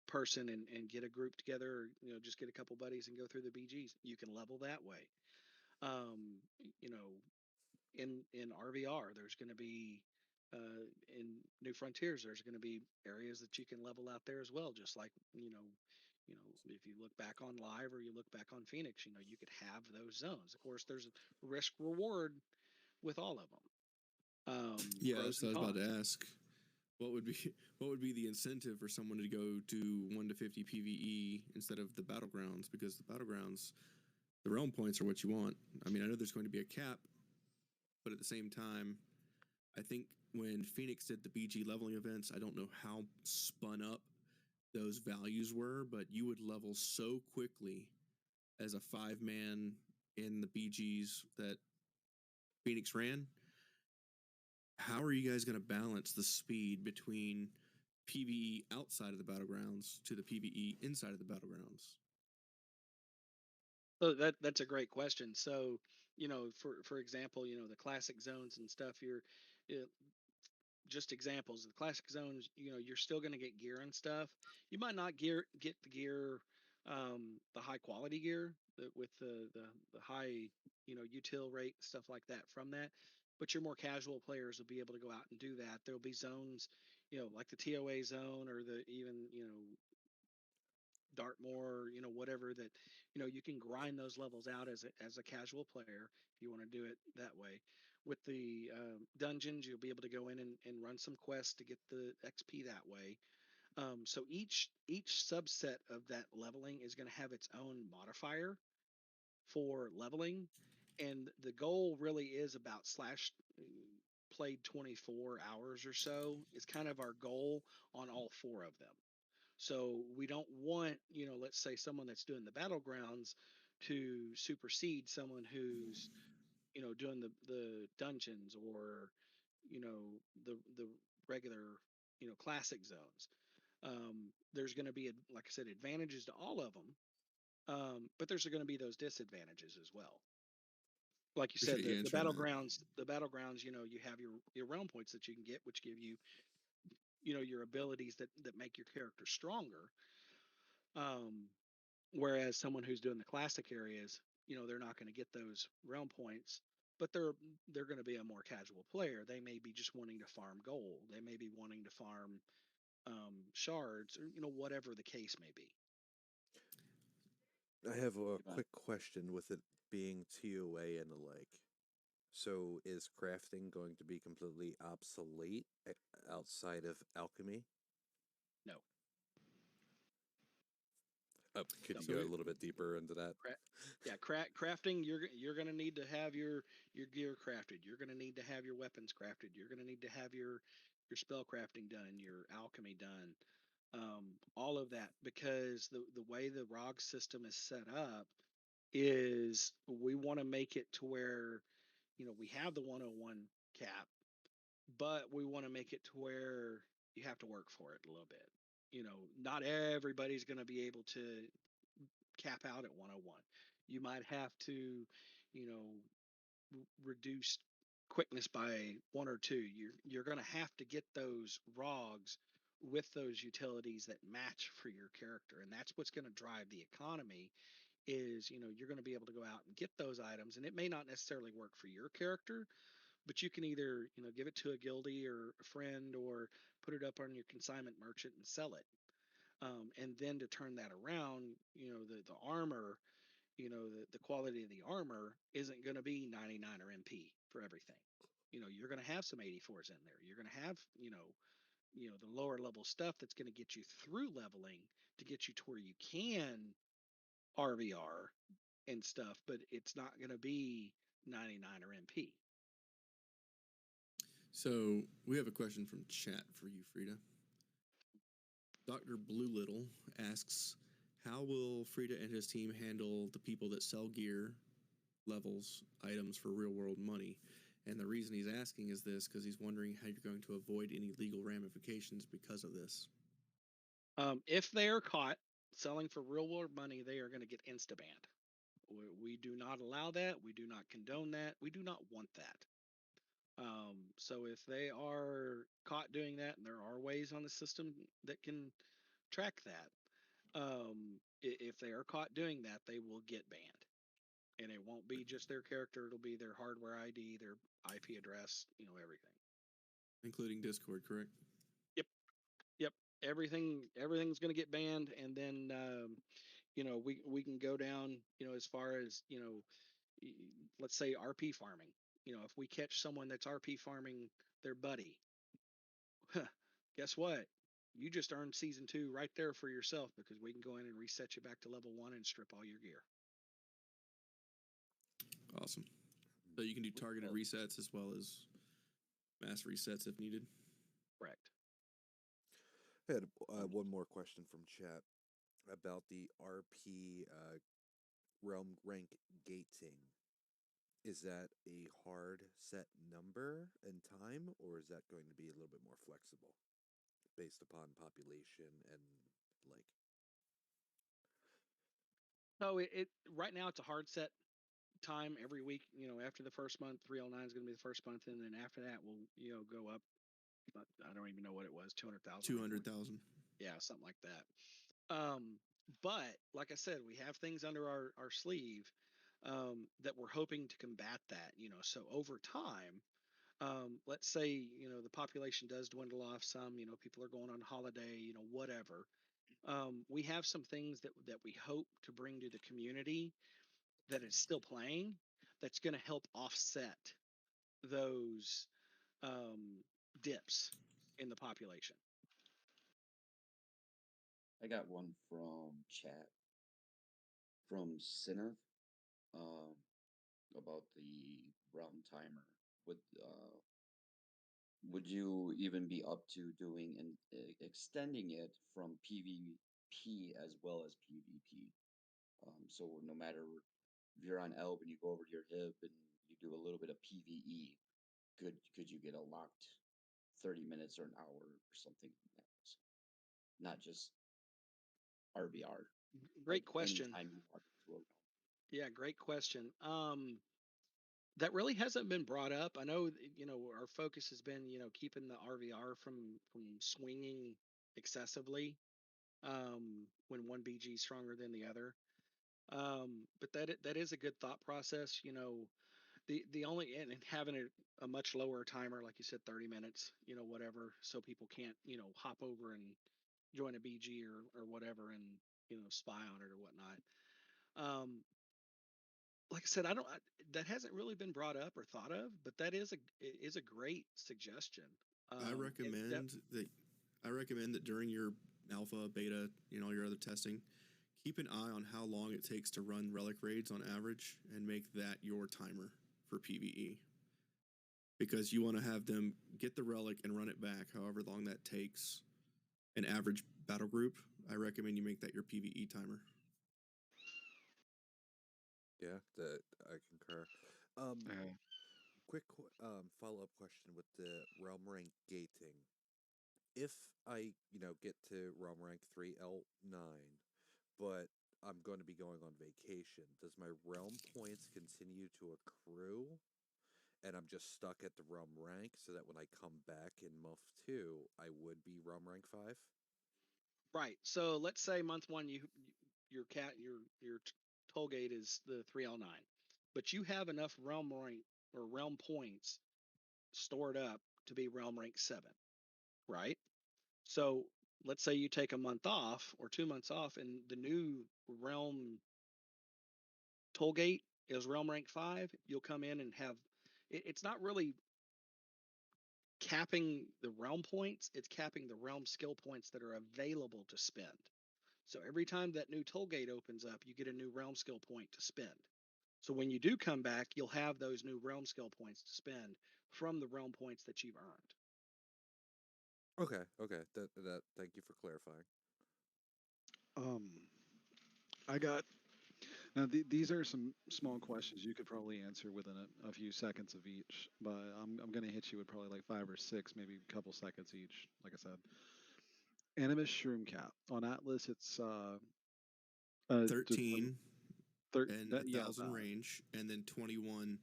S2: person and get a group together, or, just get a couple buddies and go through the BGs, you can level that way. Um, you know, in RVR, there's going to be in New Frontiers, there's going to be areas that you can level out there as well. Just like if you look back on Live or you look back on Phoenix, you could have those zones. Of course, there's risk reward with all of them.
S4: Yeah,
S2: Pros
S4: so I
S2: and
S4: was about
S2: cons.
S4: to ask, what would be what would be the incentive for someone to go to 1 to 50 PVE instead of the battlegrounds? Because the battlegrounds, the realm points are what you want. I mean, I know there's going to be a cap, but at the same time, I think when Phoenix did the BG leveling events, I don't know how spun up those values were, but you would level so quickly as a 5-man in the BGs that Phoenix ran. How are you guys going to balance the speed between PvE outside of the battlegrounds to the PvE inside of the battlegrounds?
S2: So that's a great question. So, for example, the classic zones and stuff, uh, just examples. The classic zones, you're still going to get gear and stuff. You might not get the gear, the high quality gear with the high, util rate stuff like that from that. But your more casual players will be able to go out and do that. There'll be zones, like the TOA zone or the even, Dartmoor, whatever that, you can grind those levels out as a casual player if you want to do it that way. With the dungeons, you'll be able to go in and run some quests to get the XP that way. So each subset of that leveling is going to have its own modifier for leveling, and the goal really is about slash played 24 hours or so is kind of our goal on all four of them. So we don't want, let's say someone that's doing the battlegrounds to supersede someone who's, doing the dungeons or, the regular, classic zones. There's going to be, like I said, advantages to all of them, but there's going to be those disadvantages as well. Like you said,
S4: Appreciate you
S2: the
S4: answering that.
S2: battlegrounds, you have your realm points that you can get, which give you, your abilities that make your character stronger. Um, Whereas someone who's doing the classic areas, they're not going to get those realm points, but they're going to be a more casual player. They may be just wanting to farm gold. They may be wanting to farm shards, or whatever the case may be.
S1: I have a
S5: Yeah.
S1: quick question with it being TOA and the like. So is crafting going to be completely obsolete outside of alchemy?
S2: No,
S1: Oh, could
S2: no.
S1: you
S4: So
S1: go a
S4: it,
S1: little bit deeper into that?
S2: Yeah, crafting. You're going to need to have your gear crafted. You're going to need to have your weapons crafted. You're going to need to have your spell crafting done, your alchemy done, all of that, because the way the ROG system is set up is we want to make it to where we have the 101 cap, but we want to make it to where you have to work for it a little bit. Not everybody's going to be able to cap out at 101. You might have to, reduce quickness by one or two. You're going to have to get those ROGs with those utilities that match for your character, and that's what's going to drive the economy. Is you're going to be able to go out and get those items, and it may not necessarily work for your character, but you can either give it to a guildie or a friend, or put it up on your consignment merchant and sell it. And then to turn that around, the armor, the quality of the armor isn't going to be 99 or MP for everything. You're going to have some 84s in there. You're going to have, the lower level stuff that's going to get you through leveling to get you to where you can RVR and stuff, but it's not going to be 99 or MP.
S4: so we have a question from chat for you, Frida. Dr. Blue Little asks, how will Frida and his team handle the people that sell gear, levels, items for real world money? And the reason he's asking is this because he's wondering how you're going to avoid any legal ramifications because of this.
S2: If they are caught selling for real world money, they are going to get insta banned. We do not allow that. We do not condone that. We do not want that. So if they are caught doing that, and there are ways on the system that can track that, if they are caught doing that, they will get banned. And it won't be just their character; it'll be their hardware ID, their IP address, everything.
S4: Including Discord, correct?
S2: Yep, yep. Everything's going to get banned, and then we can go down, as far as let's say RP farming. If we catch someone that's RP farming their buddy, guess what? You just earned season 2 right there for yourself because we can go in and reset you back to level 1 and strip all your gear.
S4: Awesome. So you can do targeted
S5: Well,
S4: resets as well as mass resets if needed.
S2: Correct.
S1: I had one more question from chat about the RP realm rank gating. Is that a hard set number and time, or is that going to be a little bit more flexible based upon population and like?
S2: So it right now it's a hard set time every week. After the first month, 309 is going to be the first month, and then after that we'll go up. I don't even know what it was, 200,000.
S4: 200,000.
S2: Yeah, something like that. But like I said, we have things under our sleeve that we're hoping to combat that. So over time, let's say the population does dwindle off some. People are going on holiday. Whatever. We have some things that we hope to bring to the community that is still playing. That's going to help offset those dips in the population.
S5: I got one from chat from Sineth um, about the realm timer. Would you even be up to doing and extending it from PvP as well as PvP? So no matter if you're on Elb and you go over to your hib and you do a little bit of PvE, could you get a locked 30 minutes or an hour or something like that? So not just RVR.
S2: Great question.
S5: Anytime you walk into a realm.
S2: Yeah, great question. That really hasn't been brought up. I know, our focus has been, keeping the RVR from swinging excessively when one BG is stronger than the other. But that is a good thought process. The only and having a much lower timer, like you said, 30 minutes, whatever, so people can't, hop over and join a BG or whatever and spy on it or whatnot. Like I said, that hasn't really been brought up or thought of, but that is a great suggestion.
S4: I recommend that during your alpha, beta, all your other testing, keep an eye on how long it takes to run relic raids on average and make that your timer for PvE. Because you want to have them get the relic and run it back however long that takes. An average battle group, I recommend you make that your PvE timer.
S1: Yeah, that I concur. Quick follow-up question with the realm rank gating. If I, get to realm rank 3L9, but I'm going to be going on vacation, does my realm points continue to accrue? And I'm just stuck at the realm rank so that when I come back in month 2, I would be realm rank 5?
S2: Right. So let's say month 1, your toll gate is the 3L9, but you have enough realm rank or realm points stored up to be realm rank 7, right? So let's say you take a month off or 2 months off, and the new realm toll gate is realm rank 5. You'll come in and have it's not really capping the realm points, it's capping the realm skill points that are available to spend. So every time that new toll gate opens up, you get a new realm skill point to spend. So when you do come back, you'll have those new realm skill points to spend from the realm points that you've earned.
S1: Okay. That thank you for clarifying.
S3: I got now. These are some small questions you could probably answer within a few seconds of each, but I'm gonna hit you with probably like 5 or 6, maybe a couple seconds each. Like I said, Animus Shroom Cap on Atlas. It's
S4: 13 and
S3: that, yeah.
S4: 1,000 range, and then 21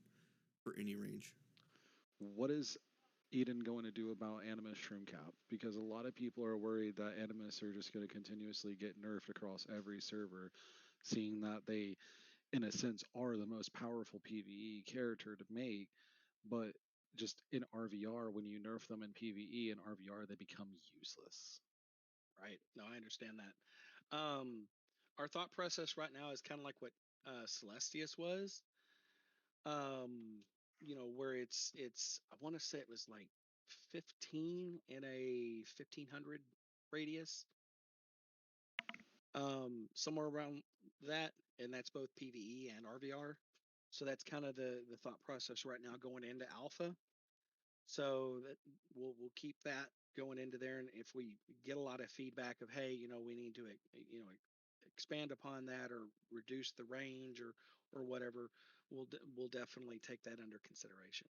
S4: for any range.
S3: What is Eden going to do about Animus Shroom Cap? Because a lot of people are worried that Animus are just going to continuously get nerfed across every server, seeing that they, in a sense, are the most powerful PvE character to make, but just in RVR, when you nerf them in PvE and RVR, they become useless.
S2: Right. No, I understand that. Our thought process right now is kind of like what Celestius was. Where it's I want to say it was like 15 in a 1500 radius, somewhere around that, and that's both PVE and RVR. So that's kind of the thought process right now going into alpha. So that we'll keep that going into there, and if we get a lot of feedback of, hey, we need to expand upon that or reduce the range or whatever, we'll definitely take that under consideration.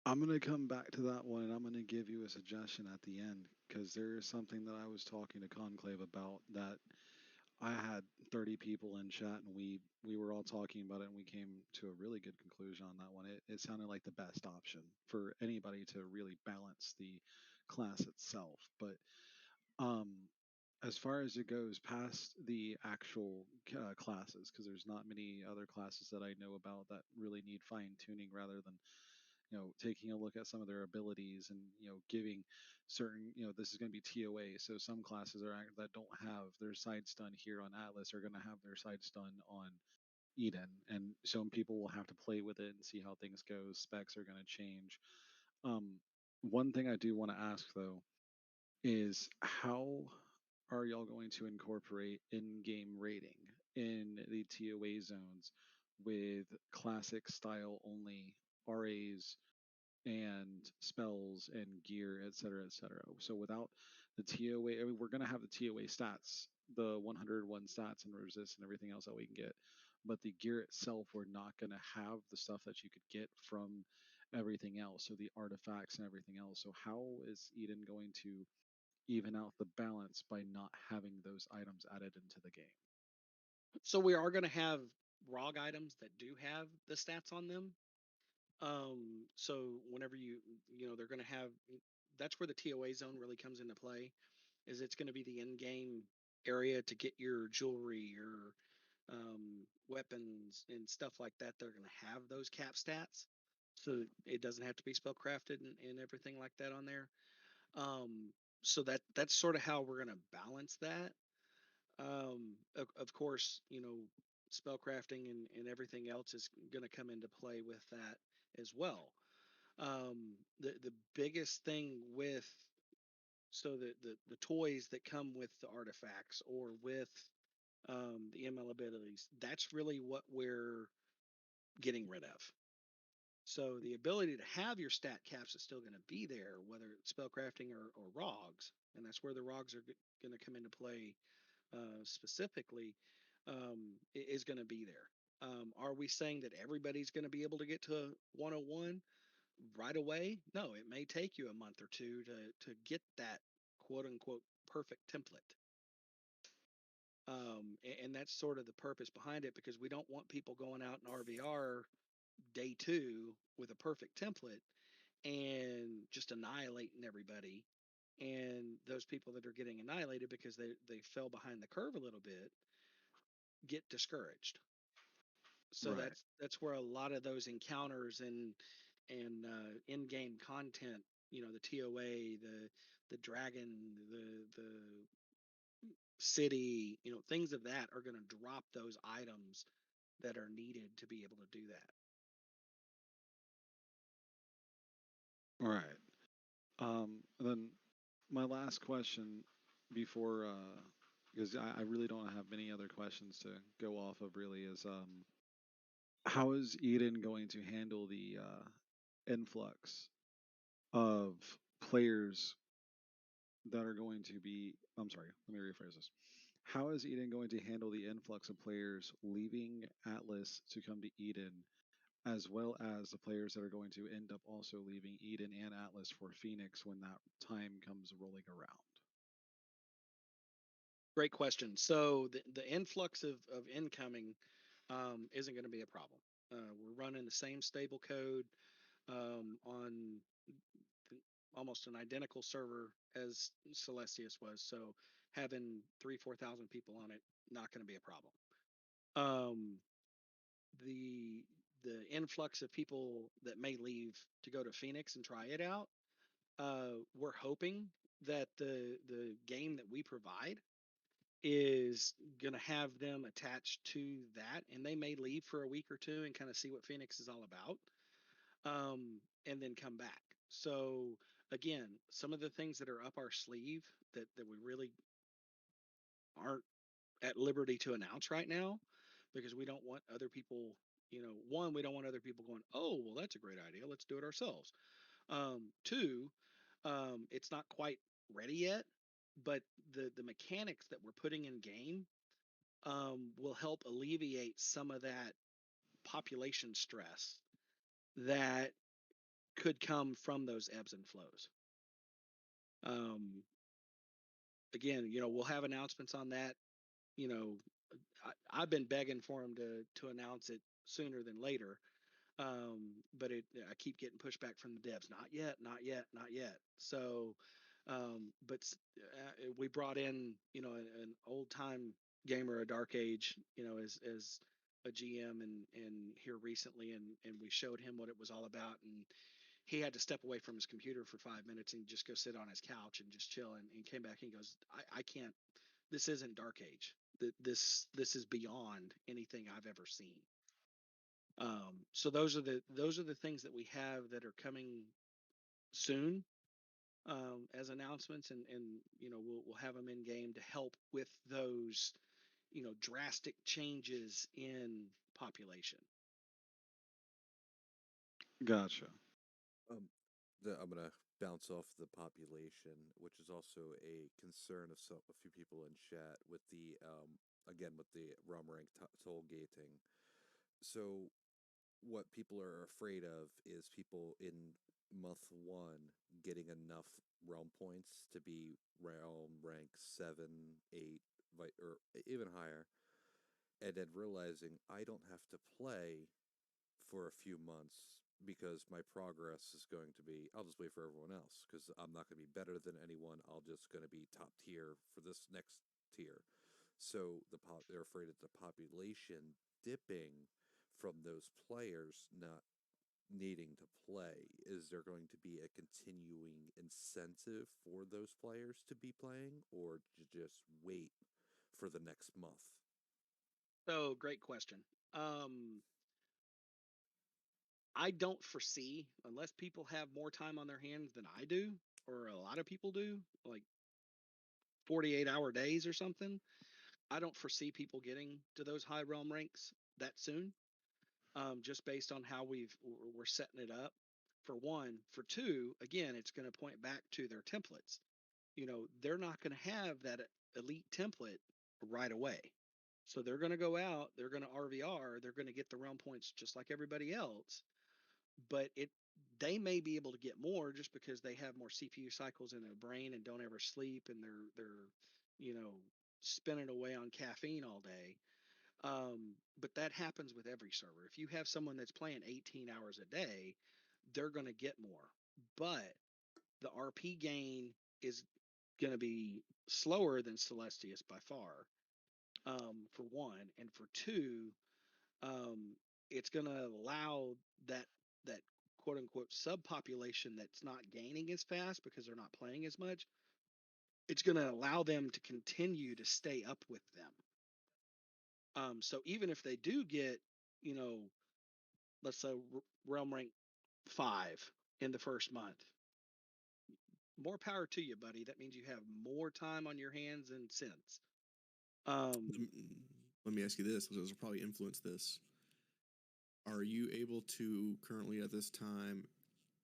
S3: I'm going to come back to that one, and I'm going to give you a suggestion at the end, because there is something that I was talking to Conclave about that I had 30 people in chat, and we were all talking about it, and we came to a really good conclusion on that one. It sounded like the best option for anybody to really balance the class itself. But um, as far as it goes past the actual classes, because there's not many other classes that I know about that really need fine tuning, rather than taking a look at some of their abilities and giving certain this is going to be TOA, so some classes that don't have their side stun here on Atlas are going to have their side stun on Eden, and some people will have to play with it and see how things go. Specs are going to change. One thing I do want to ask though is, how are y'all going to incorporate in-game rating in the TOA zones with classic style only RAs and spells and gear, et cetera, et cetera? So without the TOA, I mean, we're going to have the TOA stats, the 101 stats and resist and everything else that we can get. But the gear itself, we're not going to have the stuff that you could get from everything else. So the artifacts and everything else. So how is Eden going to even out the balance by not having those items added into the game?
S2: So we are going to have ROG items that do have the stats on them. So whenever they're going to have, that's where the TOA zone really comes into play, is it's going to be the in-game area to get your jewelry, your weapons and stuff like that. They're going to have those cap stats, so it doesn't have to be spellcrafted and everything like that on there. So that's sort of how we're going to balance that. Of course, spellcrafting and everything else is going to come into play with that as well. The biggest thing with, so the toys that come with the artifacts or with the ML abilities, that's really what we're getting rid of. So the ability to have your stat caps is still going to be there, whether it's spellcrafting or ROGs, and that's where the ROGs are going to come into play specifically, is going to be there. Are we saying that everybody's going to be able to get to 101 right away? No, it may take you a month or two to get that quote unquote perfect template. And that's sort of the purpose behind it, because we don't want people going out in RVR day 2 with a perfect template and just annihilating everybody. And those people that are getting annihilated because they fell behind the curve a little bit get discouraged. So
S3: Right.
S2: that's where a lot of those encounters and in-game content, the TOA, the dragon, the city, things of that are going to drop those items that are needed to be able to do that.
S3: All right. And then my last question before, because I really don't have many other questions to go off of, really, is how is Eden going to handle the influx of players that are going to be, I'm sorry, let me rephrase this. How is Eden going to handle the influx of players leaving Atlas to come to Eden, as well as the players that are going to end up also leaving Eden and Atlas for Phoenix when that time comes rolling around?
S2: Great question. So the influx of incoming isn't going to be a problem. We're running the same stable code on almost an identical server as Celestius was. So having 3,000-4,000 people on it, not going to be a problem. The influx of people that may leave to go to Phoenix and try it out, we're hoping that the game that we provide is going to have them attached to that, and they may leave for a week or two and kind of see what Phoenix is all about, and then come back. So again, some of the things that are up our sleeve that we really aren't at liberty to announce right now because we don't want other people, one, we don't want other people going, oh, well, that's a great idea. Let's do it ourselves. Two, it's not quite ready yet, but the mechanics that we're putting in game will help alleviate some of that population stress that could come from those ebbs and flows. Um, Again, we'll have announcements on that. You know, I've been begging for them to announce it sooner than later. But I keep getting pushback from the devs. Not yet, not yet, not yet. So, we brought in, an old time gamer, a dark age, as a GM and here recently, and we showed him what it was all about, and he had to step away from his computer for 5 minutes and just go sit on his couch and just chill, and came back and he goes, I can't. This isn't dark age. This is beyond anything I've ever seen. So those are the things that we have that are coming soon, as announcements, and we'll have them in game to help with those drastic changes in population.
S3: Gotcha.
S1: Um, I'm gonna bounce off the population, which is also a concern of a few people in chat with the again with the ROM rank toll gating. So what people are afraid of is people in month one getting enough realm points to be realm rank 7, 8, or even higher, and then realizing I don't have to play for a few months because my progress is going to be, I'll just wait for everyone else because I'm not going to be better than anyone. I'll just going to be top tier for this next tier. So they're afraid of the population dipping from those players not needing to play. Is there going to be a continuing incentive for those players to be playing, or to just wait for the next month?
S2: So great question. I don't foresee, unless people have more time on their hands than I do, or a lot of people do, like 48-hour days or something. I don't foresee people getting to those high realm ranks that soon, just based on how we're setting it up. For one, for two, again, it's going to point back to their templates. They're not going to have that elite template right away. So they're going to go out, they're going to RVR, they're going to get the realm points just like everybody else, but they may be able to get more just because they have more CPU cycles in their brain and don't ever sleep, and they're you know spinning away on caffeine all day. But that happens with every server. If you have someone that's playing 18 hours a day, they're going to get more. But the RP gain is going to be slower than Celestius by far, for one, and for two, um, it's going to allow that quote unquote subpopulation that's not gaining as fast because they're not playing as much. It's going to allow them to continue to stay up with them. So even if they do get, you know, let's say realm rank 5 in the first month, more power to you, buddy. That means you have more time on your hands and sense.
S4: Let me ask you this, because this will probably influence this. Are you able to currently at this time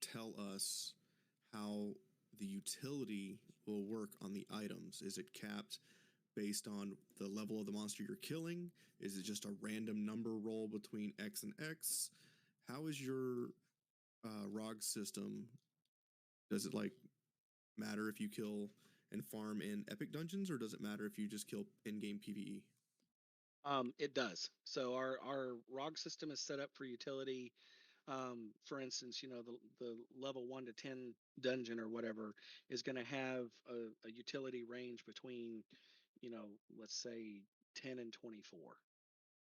S4: tell us how the utility will work on the items? Is it capped based on the level of the monster you're killing? Is it just a random number roll between X and X? How is your ROG system? Does it matter if you kill and farm in epic dungeons, or does it matter if you just kill in-game PvE?
S2: It does. So our ROG system is set up for utility. For instance, the level 1 to 10 dungeon or whatever is going to have a utility range between, let's say 10 and 24.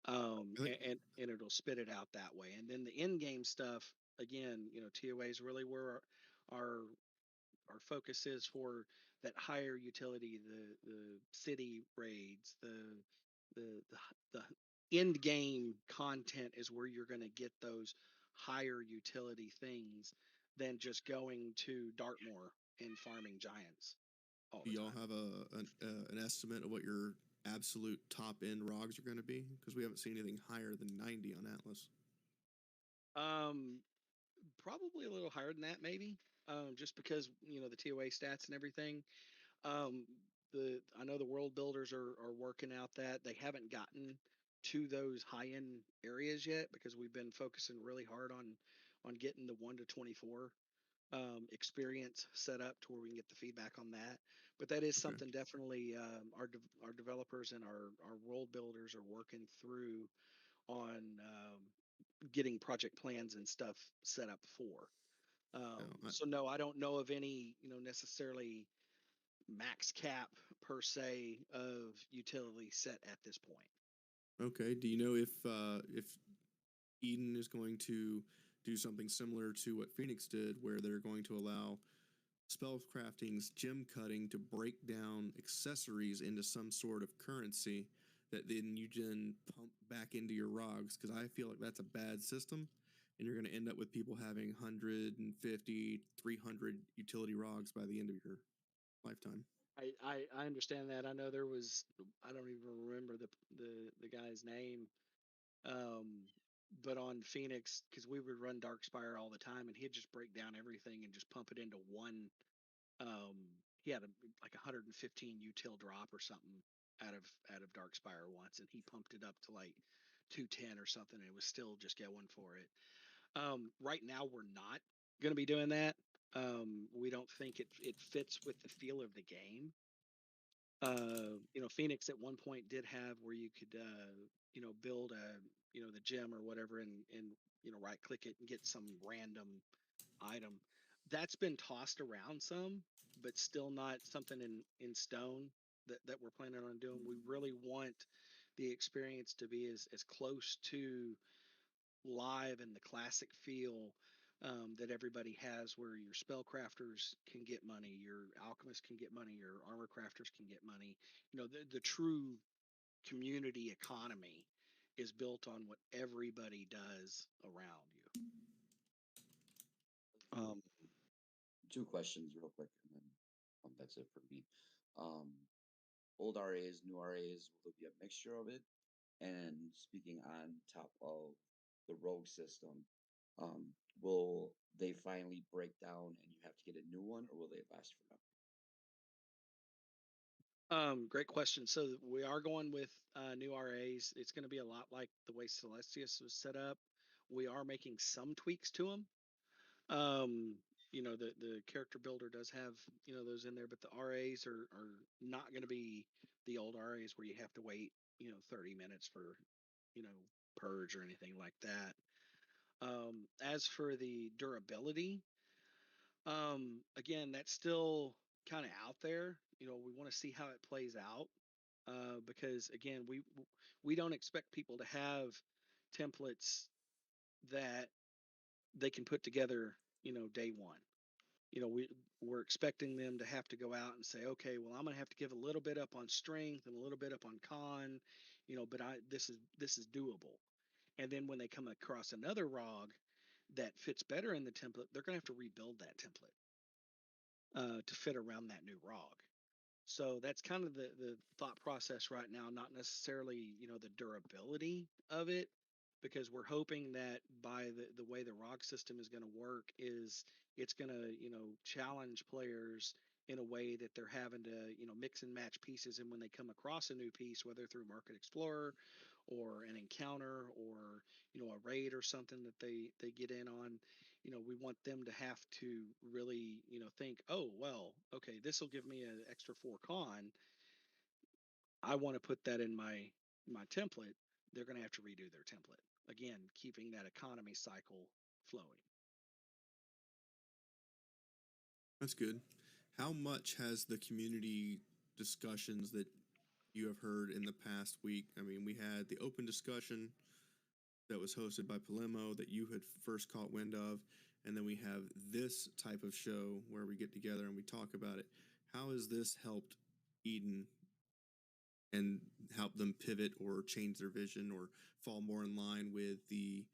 S2: And it'll spit it out that way. And then the in-game stuff, again, TOA is really where our our focus is for that higher utility, the city raids, the end game content is where you're going to get those higher utility things than just going to Dartmoor and farming giants all
S4: Do
S2: the
S4: y'all
S2: time.
S4: have an estimate of what your absolute top end rogs are going to be? Because we haven't seen anything higher than 90 on Atlas.
S2: Um, Probably a little higher than that, maybe. Just because the TOA stats and everything. Um, I know the world builders are working out that they haven't gotten to those high end areas yet because we've been focusing really hard on getting the 1 to 24 experience set up to where we can get the feedback on that. But that is
S4: Okay.
S2: something definitely our developers and our world builders are working through on getting project plans and stuff set up for.
S4: Now,
S2: So no, I don't know of any necessarily max cap per se of utility set at this point.
S4: okay. Do you know if Eden is going to do something similar to what Phoenix did, where they're going to allow spell crafting's gem cutting to break down accessories into some sort of currency that then you then pump back into your rogs? Because I feel like that's a bad system, and you're going to end up with people having 150, 300 utility rogs by the end of your lifetime.
S2: I understand that. I know there was I don't even remember the guy's name, um, but on Phoenix because we would run Darkspire all the time, and he'd just break down everything and just pump it into one. Um, he had like 115 util drop or something out of Darkspire once, and he pumped it up to like 210 or something, and it was still just going for it. Right now, we're not going to be doing that. We don't think it fits with the feel of the game. Phoenix at one point did have where you could, build the gem or whatever, and right click it and get some random item. That's been tossed around some, but still not something in stone that we're planning on doing. We really want the experience to be as close to live and the classic feel that everybody has, where your spellcrafters can get money, your alchemists can get money, your armor crafters can get money. The true community economy is built on what everybody does around you.
S3: Um,
S5: Two questions real quick, and then that's it for me. Um, Old RAs, new RAs, will there be a mixture of it? And speaking on top of the rogue system, um, will they finally break down and you have to get a new one, or will they last forever?
S2: Great question. So we are going with new RAs. It's going to be a lot like the way Celestius was set up. We are making some tweaks to them. Um, the character builder does have those in there, but the RAs are not going to be the old RAs where you have to wait 30 minutes for you know purge or anything like that. As for the durability, again, that's still kind of out there. We want to see how it plays out, because again, we don't expect people to have templates that they can put together, day one. We're expecting them to have to go out and say, okay, well, I'm going to have to give a little bit up on strength and a little bit up on con, but this is doable. And then when they come across another ROG that fits better in the template, they're going to have to rebuild that template to fit around that new ROG. So that's kind of the thought process right now, not necessarily, the durability of it, because we're hoping that by the way the ROG system is going to work is it's going to, challenge players in a way that they're having to, mix and match pieces. And when they come across a new piece, whether through Market Explorer or an encounter or, a raid or something that they get in on, we want them to have to really, think, oh, well, okay, this will give me an extra 4 con. I want to put that in my template. They're going to have to redo their template again, keeping that economy cycle flowing.
S4: That's good. How much has the community discussions that you have heard in the past week? I mean, we had the open discussion that was hosted by Palemo that you had first caught wind of, and then we have this type of show where we get together and we talk about it. How has this helped Eden and help them pivot or change their vision or fall more in line with the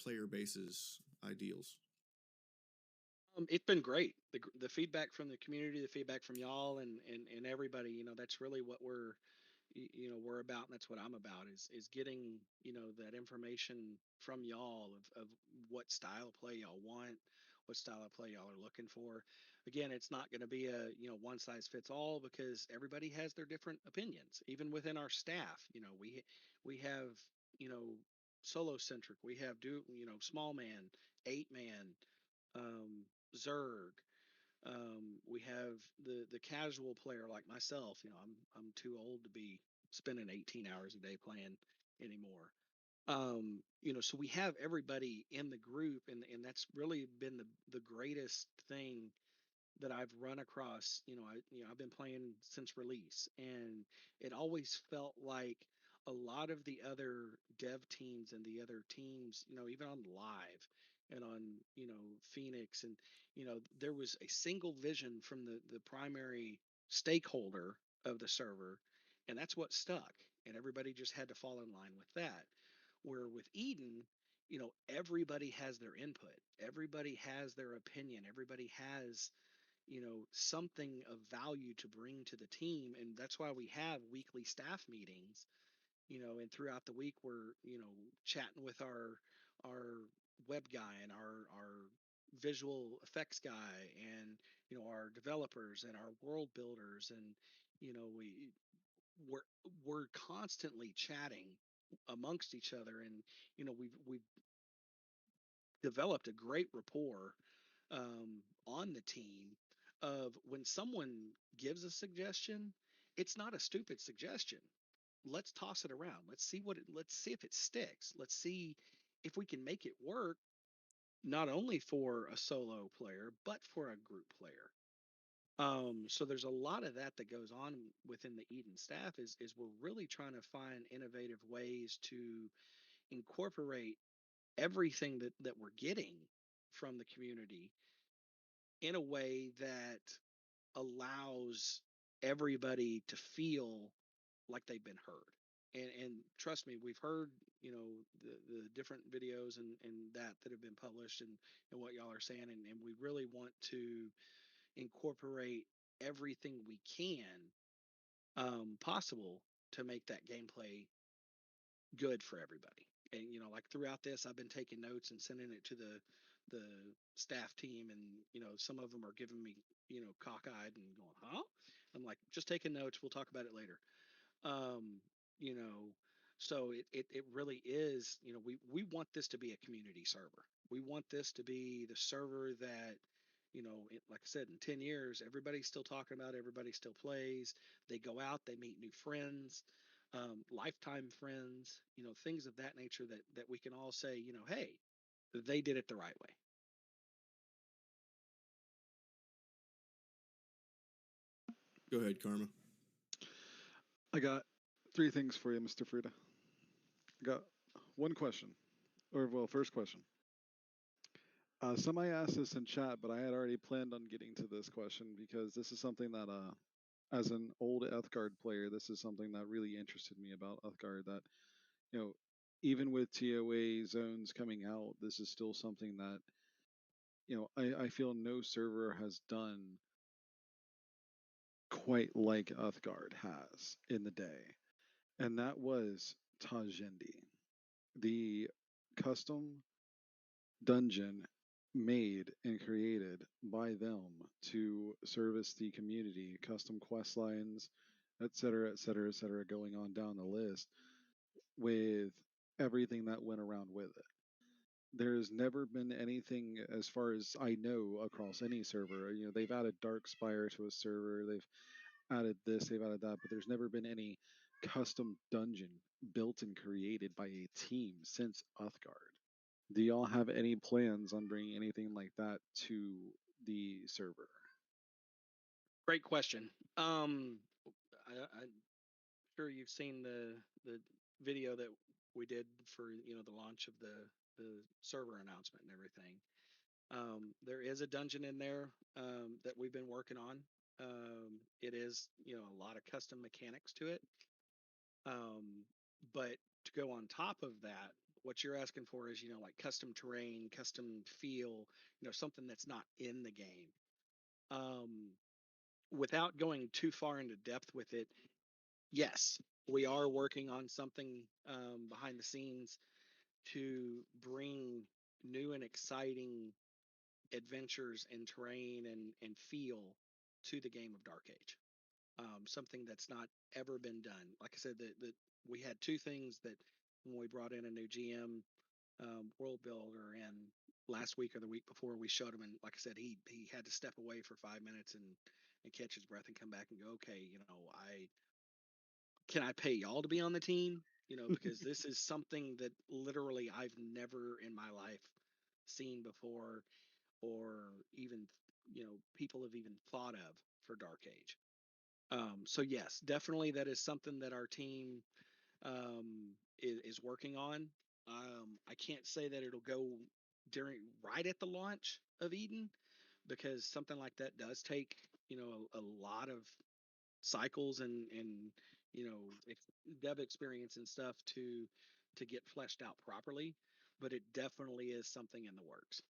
S4: player base's ideals?
S2: It's been great. The feedback from the community, the feedback from y'all, and everybody. That's really what we're about, and that's what I'm about. Is getting that information from y'all of what style of play y'all want, what style of play y'all are looking for. Again, it's not going to be a one size fits all, because everybody has their different opinions. Even within our staff, we have you know solo centric. We have small man, 8-man, um, Zerg. We have the casual player like myself. I'm too old to be spending 18 hours a day playing anymore. So we have everybody in the group, and that's really been the greatest thing that I've run across. I've been playing since release, and it always felt like a lot of the other dev teams and the other teams, even on live and on, Phoenix, and there was a single vision from the primary stakeholder of the server, and that's what stuck, and everybody just had to fall in line with that. Where with Eden, everybody has their input, everybody has their opinion, everybody has something of value to bring to the team, and that's why we have weekly staff meetings. And throughout the week we're chatting with our web guy and our visual effects guy, and our developers and our world builders, and we're we're constantly chatting amongst each other, and we've developed a great rapport on the team, of when someone gives a suggestion, it's not a stupid suggestion. Let's toss it around. Let's see if it sticks. Let's see if we can make it work, not only for a solo player, but for a group player. So there's a lot of that that goes on within the Eden staff, is we're really trying to find innovative ways to incorporate everything that we're getting from the community in a way that allows everybody to feel like they've been heard. And trust me, we've heard the different videos and that have been published, and what y'all are saying, and we really want to incorporate everything we can possible to make that gameplay good for everybody. And like throughout this, I've been taking notes and sending it to the staff team, and some of them are giving me cockeyed and going, huh? I'm like, just taking notes, we'll talk about it later. um you know so it really is. We want this to be a community server. We want this to be the server that like I said, in 10 years everybody's still talking about, everybody still plays, they go out, they meet new friends, lifetime friends, things of that nature, that we can all say, hey, they did it the right way.
S4: Go ahead, Karma.
S3: I got three things for you, Mr. Frida. I got one question, or well, first question. Somebody asked this in chat, but I had already planned on getting to this question because this is something that, as an old Uthgard player, this is something that really interested me about Uthgard. That you know, even with TOA zones coming out, this is still something that I feel no server has done quite like Uthgard has in the day, and that was Tajendi, the custom dungeon made and created by them to service the community, custom quest lines, etc., etc., etc., going on down the list, with everything that went around with it. There's never been anything, as far as I know, across any server. They've added Dark Spire to a server, they've added this, they've added that, but there's never been any custom dungeon built and created by a team since Uthgard. Do y'all have any plans on bringing anything like that to the server?
S2: Great question. I'm sure you've seen the video that we did for the launch of the server announcement and everything. There is a dungeon in there that we've been working on. It is a lot of custom mechanics to it, but to go on top of that, what you're asking for is, like custom terrain, custom feel, something that's not in the game. Um, Without going too far into depth with it, yes, we are working on something behind the scenes to bring new and exciting adventures and terrain and feel to the game of Dark Age. Something that's not ever been done. Like I said, that we had two things that when we brought in a new GM, world builder, and last week or the week before we showed him, and like I said, he had to step away for 5 minutes and catch his breath and come back and go, okay, I pay y'all to be on the team, because this is something that literally I've never in my life seen before, or even people have even thought of for Dark Age. So yes, definitely that is something that our team is working on. I can't say that it'll go during right at the launch of Eden, because something like that does take a lot of cycles and you know dev experience and stuff to get fleshed out properly. But it definitely is something in the works.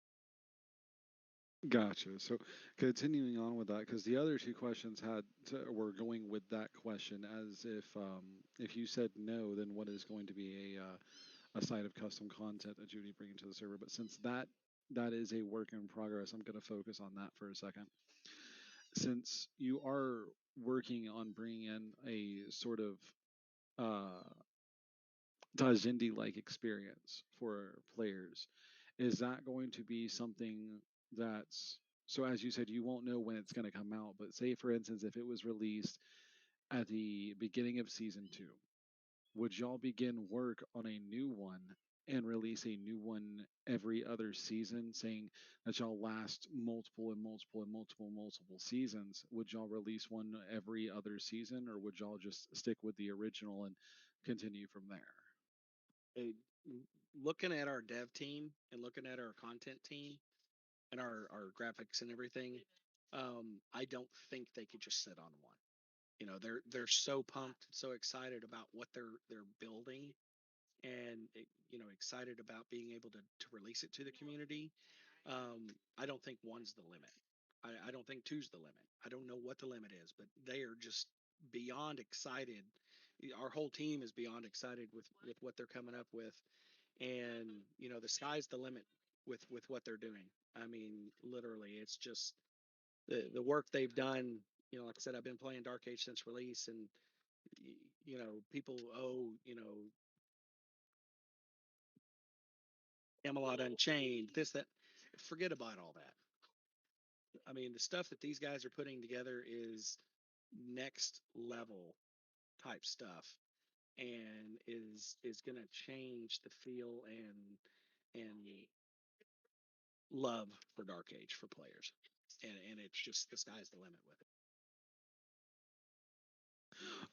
S3: Gotcha. So continuing on with that, because the other two questions were going with that question, as if you said no, then what is going to be a side of custom content that Judy bringing to the server? But since that is a work in progress, I'm going to focus on that for a second. Since you are working on bringing in a sort of uh, Tajindi-like experience for players, is that going to be something that's so as you said, you won't know when it's going to come out, but say for instance, if it was released at the beginning of season 2, would y'all begin work on a new one and release a new one every other season, saying that y'all last multiple and multiple and multiple seasons? Would y'all release one every other season, or would y'all just stick with the original and continue from there?
S2: Uh, Looking at our dev team and looking at our content team and our graphics and everything, I don't think they could just sit on one. They're so pumped, so excited about what they're building, and excited about being able to release it to the community. I don't think one's the limit. I don't think two's the limit. I don't know what the limit is, but they are just beyond excited. Our whole team is beyond excited with what they're coming up with, and the sky's the limit with what they're doing. I mean, literally, it's just the work they've done. Like I said, I've been playing Dark Age since release, and people Camelot Unchained, this, that. Forget about all that. I mean, the stuff that these guys are putting together is next level type stuff, and is going to change the feel and love for Dark Age for players. And it's just the sky's the limit with it.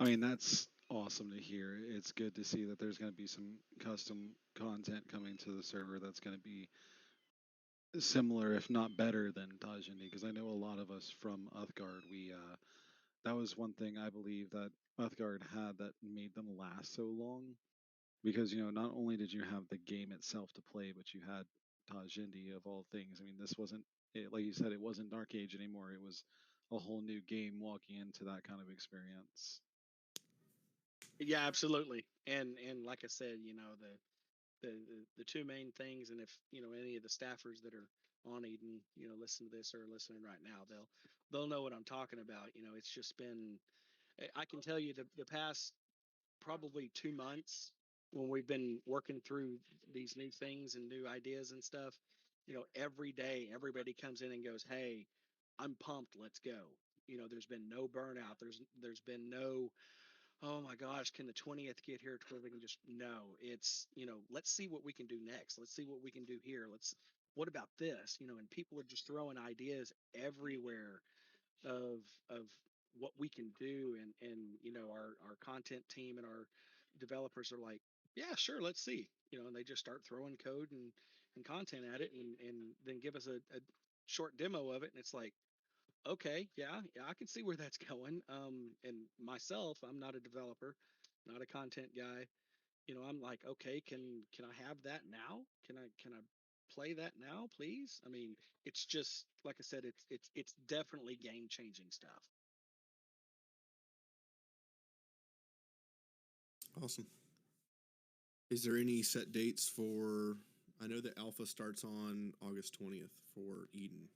S3: I mean, that's awesome to hear. It's good to see that there's going to be some custom content coming to the server that's going to be similar, if not better, than Tajini. Because I know a lot of us from Uthgard, that was one thing I believe that Uthgard had that made them last so long. Because not only did you have the game itself to play, but you had Tajindi of all things. I mean, this wasn't like you said, it wasn't Dark Age anymore. It was a whole new game walking into that kind of experience.
S2: Yeah, absolutely. And like I said, the two main things, and if any of the staffers that are on Eden listen to this or listening right now, they'll know what I'm talking about. It's just been, I can tell you the past probably 2 months when we've been working through these new things and new ideas and stuff. Every day everybody comes in and goes, hey, I'm pumped, let's go. There's been no burnout. There's been no, oh my gosh, can the 20th get here to where we can just, no, it's, let's see what we can do next. Let's see what we can do here. What about this? And people are just throwing ideas everywhere of of what we can do. And our content team and our developers are like, yeah, sure, let's see. And they just start throwing code and content at it, and then give us a short demo of it. And it's like, okay, yeah, I can see where that's going. And myself, I'm not a developer, not a content guy. I'm like, okay, can I have that now? Can I play that now, please? I mean, it's just like I said, it's definitely game changing stuff.
S4: Awesome. Is there any set dates for? I know that Alpha starts on August 20th for Eden.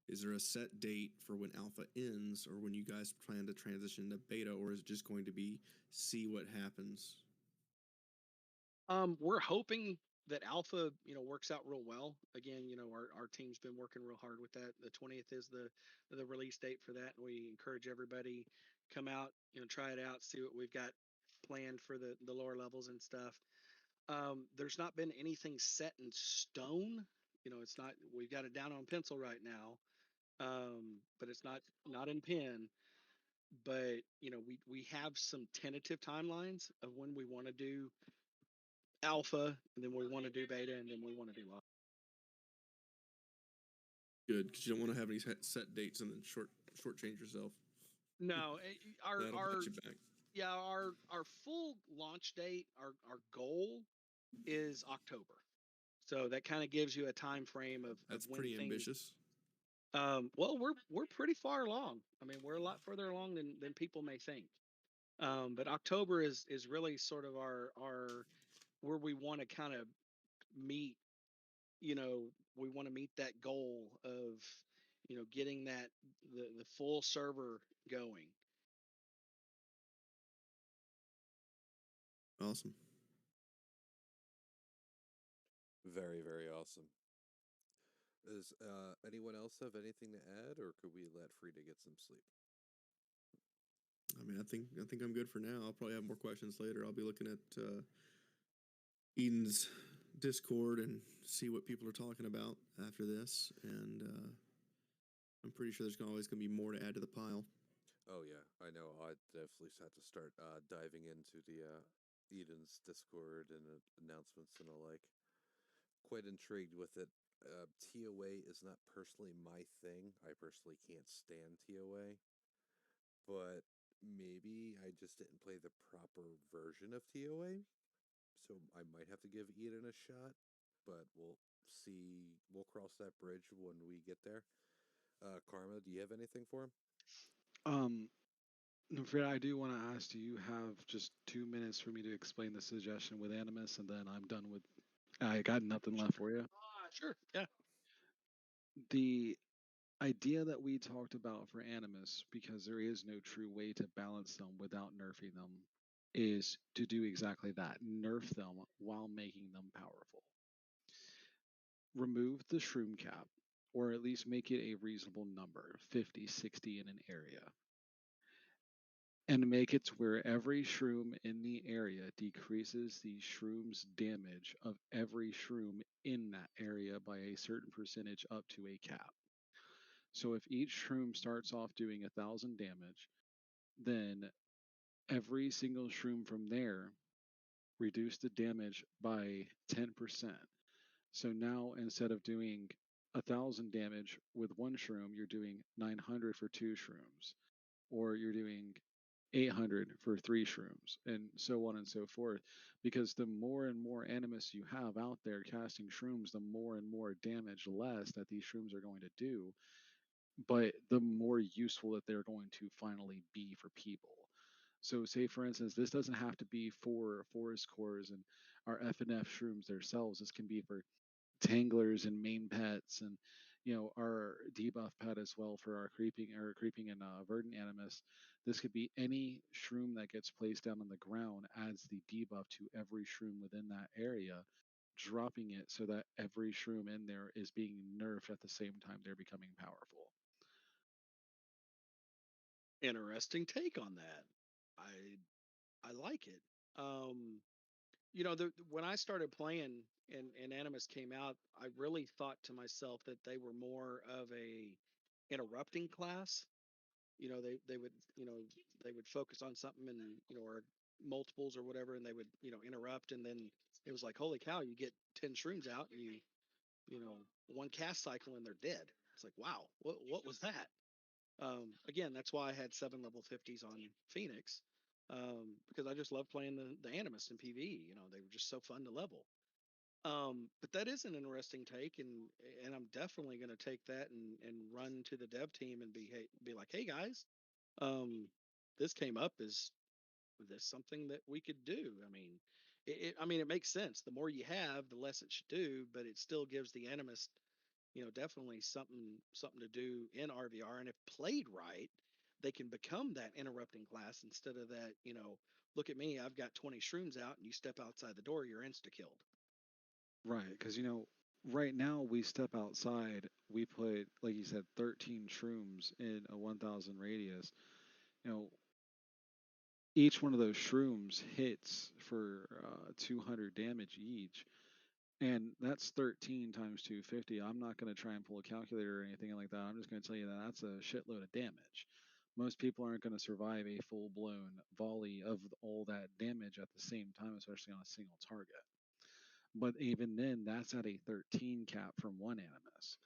S4: Is there a set date for when Alpha ends, or when you guys plan to transition to Beta, or is it just going to be see what happens?
S2: We're hoping that Alpha, works out real well. Again, our team's been working real hard with that. The 20th is the release date for that, and we encourage everybody come out, try it out, see what we've got planned for the lower levels and stuff. There's not been anything set in stone. It's not. We've got it down on pencil right now, but it's not in pen. But we have some tentative timelines of when we want to do alpha, and then we want to do beta, and then we want to do alpha.
S4: Good, because you don't want to have any set dates and then shortchange yourself.
S2: No,
S4: That'll
S2: our
S4: put you back.
S2: yeah, our full launch date, our goal is October. So that kind of gives you a time frame of
S4: That's
S2: when
S4: pretty
S2: things.
S4: ambitious.
S2: Well, we're pretty far along. I mean, we're a lot further along than people may think. But October is really sort of our where we want to kind of meet. We want to meet that goal of getting that the full server going.
S4: Awesome.
S1: Very, very awesome. Does anyone else have anything to add, or could we let Frida get some sleep?
S4: I mean, I think I'm good for now. I'll probably have more questions later. I'll be looking at Eden's Discord and see what people are talking about after this, and I'm pretty sure there's always going to be more to add to the pile.
S1: Oh yeah, I know. I definitely have to start diving into the Eden's Discord and announcements and the like. Quite intrigued with it. TOA is not personally my thing. I personally can't stand TOA, but maybe I just didn't play the proper version of TOA, so I might have to give Eden a shot. But we'll see. We'll cross that bridge when we get there. Karma, do you have anything for him?
S3: No, Frida, I do want to ask, do you have just 2 minutes for me to explain the suggestion with Animus, and then I'm done with. I got nothing left for you.
S2: Sure. Yeah.
S3: The idea that we talked about for Animus, because there is no true way to balance them without nerfing them, is to do exactly that: nerf them while making them powerful. Remove the shroom cap, or at least make it a reasonable number, 50, 60 in an area, and make it to where every shroom in the area decreases the shroom's damage of every shroom in that area by a certain percentage up to a cap. So if each shroom starts off doing 1,000 damage, then every single shroom from there reduce the damage by 10%. So now instead of doing 1,000 damage with one shroom, you're doing 900 for two shrooms, or you're doing 800 for three shrooms, and so on and so forth. Because the more and more animus you have out there casting shrooms, the more and more damage less that these shrooms are going to do, but the more useful that they're going to finally be for people. So, say for instance, this doesn't have to be for forest cores and our FNF shrooms themselves. This can be for tanglers and main pets, and our debuff pet as well for our creeping and verdant animus. This could be any shroom that gets placed down on the ground, adds the debuff to every shroom within that area, dropping it so that every shroom in there is being nerfed at the same time they're becoming powerful.
S2: Interesting take on that. I like it. When I started playing and Animus came out, I really thought to myself that they were more of a interrupting class. They would they would focus on something and or multiples or whatever, and they would interrupt, and then it was like, holy cow, you get 10 shrooms out, and one cast cycle and they're dead. It's like, wow, what was that? Again, that's why I had 7 level 50s on Phoenix. because I just love playing the Animus in PvE. You know, they were just so fun to level. But that is an interesting take, and I'm definitely going to take that and run to the dev team and be like, hey guys, um, this came up. Is this something that we could do? I mean, it makes sense. The more you have, the less it should do, but it still gives the Animist, definitely something to do in RVR. And if played right, they can become that interrupting class instead of that. Look at me, I've got 20 shrooms out, and you step outside the door, you're insta killed.
S3: Right, because right now we step outside, we put, like you said, 13 shrooms in a 1,000 radius. You know, each one of those shrooms hits for 200 damage each, and that's 13 times 250. I'm not going to try and pull a calculator or anything like that. I'm just going to tell you that that's a shitload of damage. Most people aren't going to survive a full-blown volley of all that damage at the same time, especially on a single target. But even then, that's at a 13 cap from one Animus.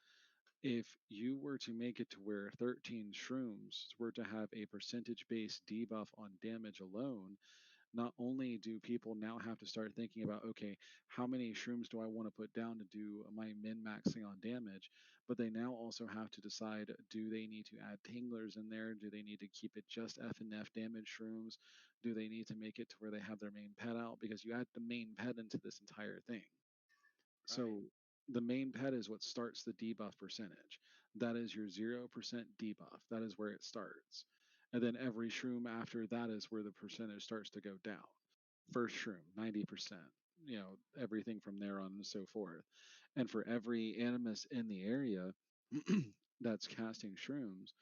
S3: If you were to make it to where 13 shrooms were to have a percentage-based debuff on damage alone, not only do people now have to start thinking about, okay, how many shrooms do I want to put down to do my min-maxing on damage, but they now also have to decide, do they need to add tanglers in there? Do they need to keep it just F and F damage shrooms? Do they need to make it to where they have their main pet out? Because you add the main pet into this entire thing.
S2: Right.
S3: So the main pet is what starts the debuff percentage. That is your 0% debuff. That is where it starts. And then every shroom after that is where the percentage starts to go down. First shroom, 90%. Everything from there on and so forth. And for every animus in the area that's casting shrooms,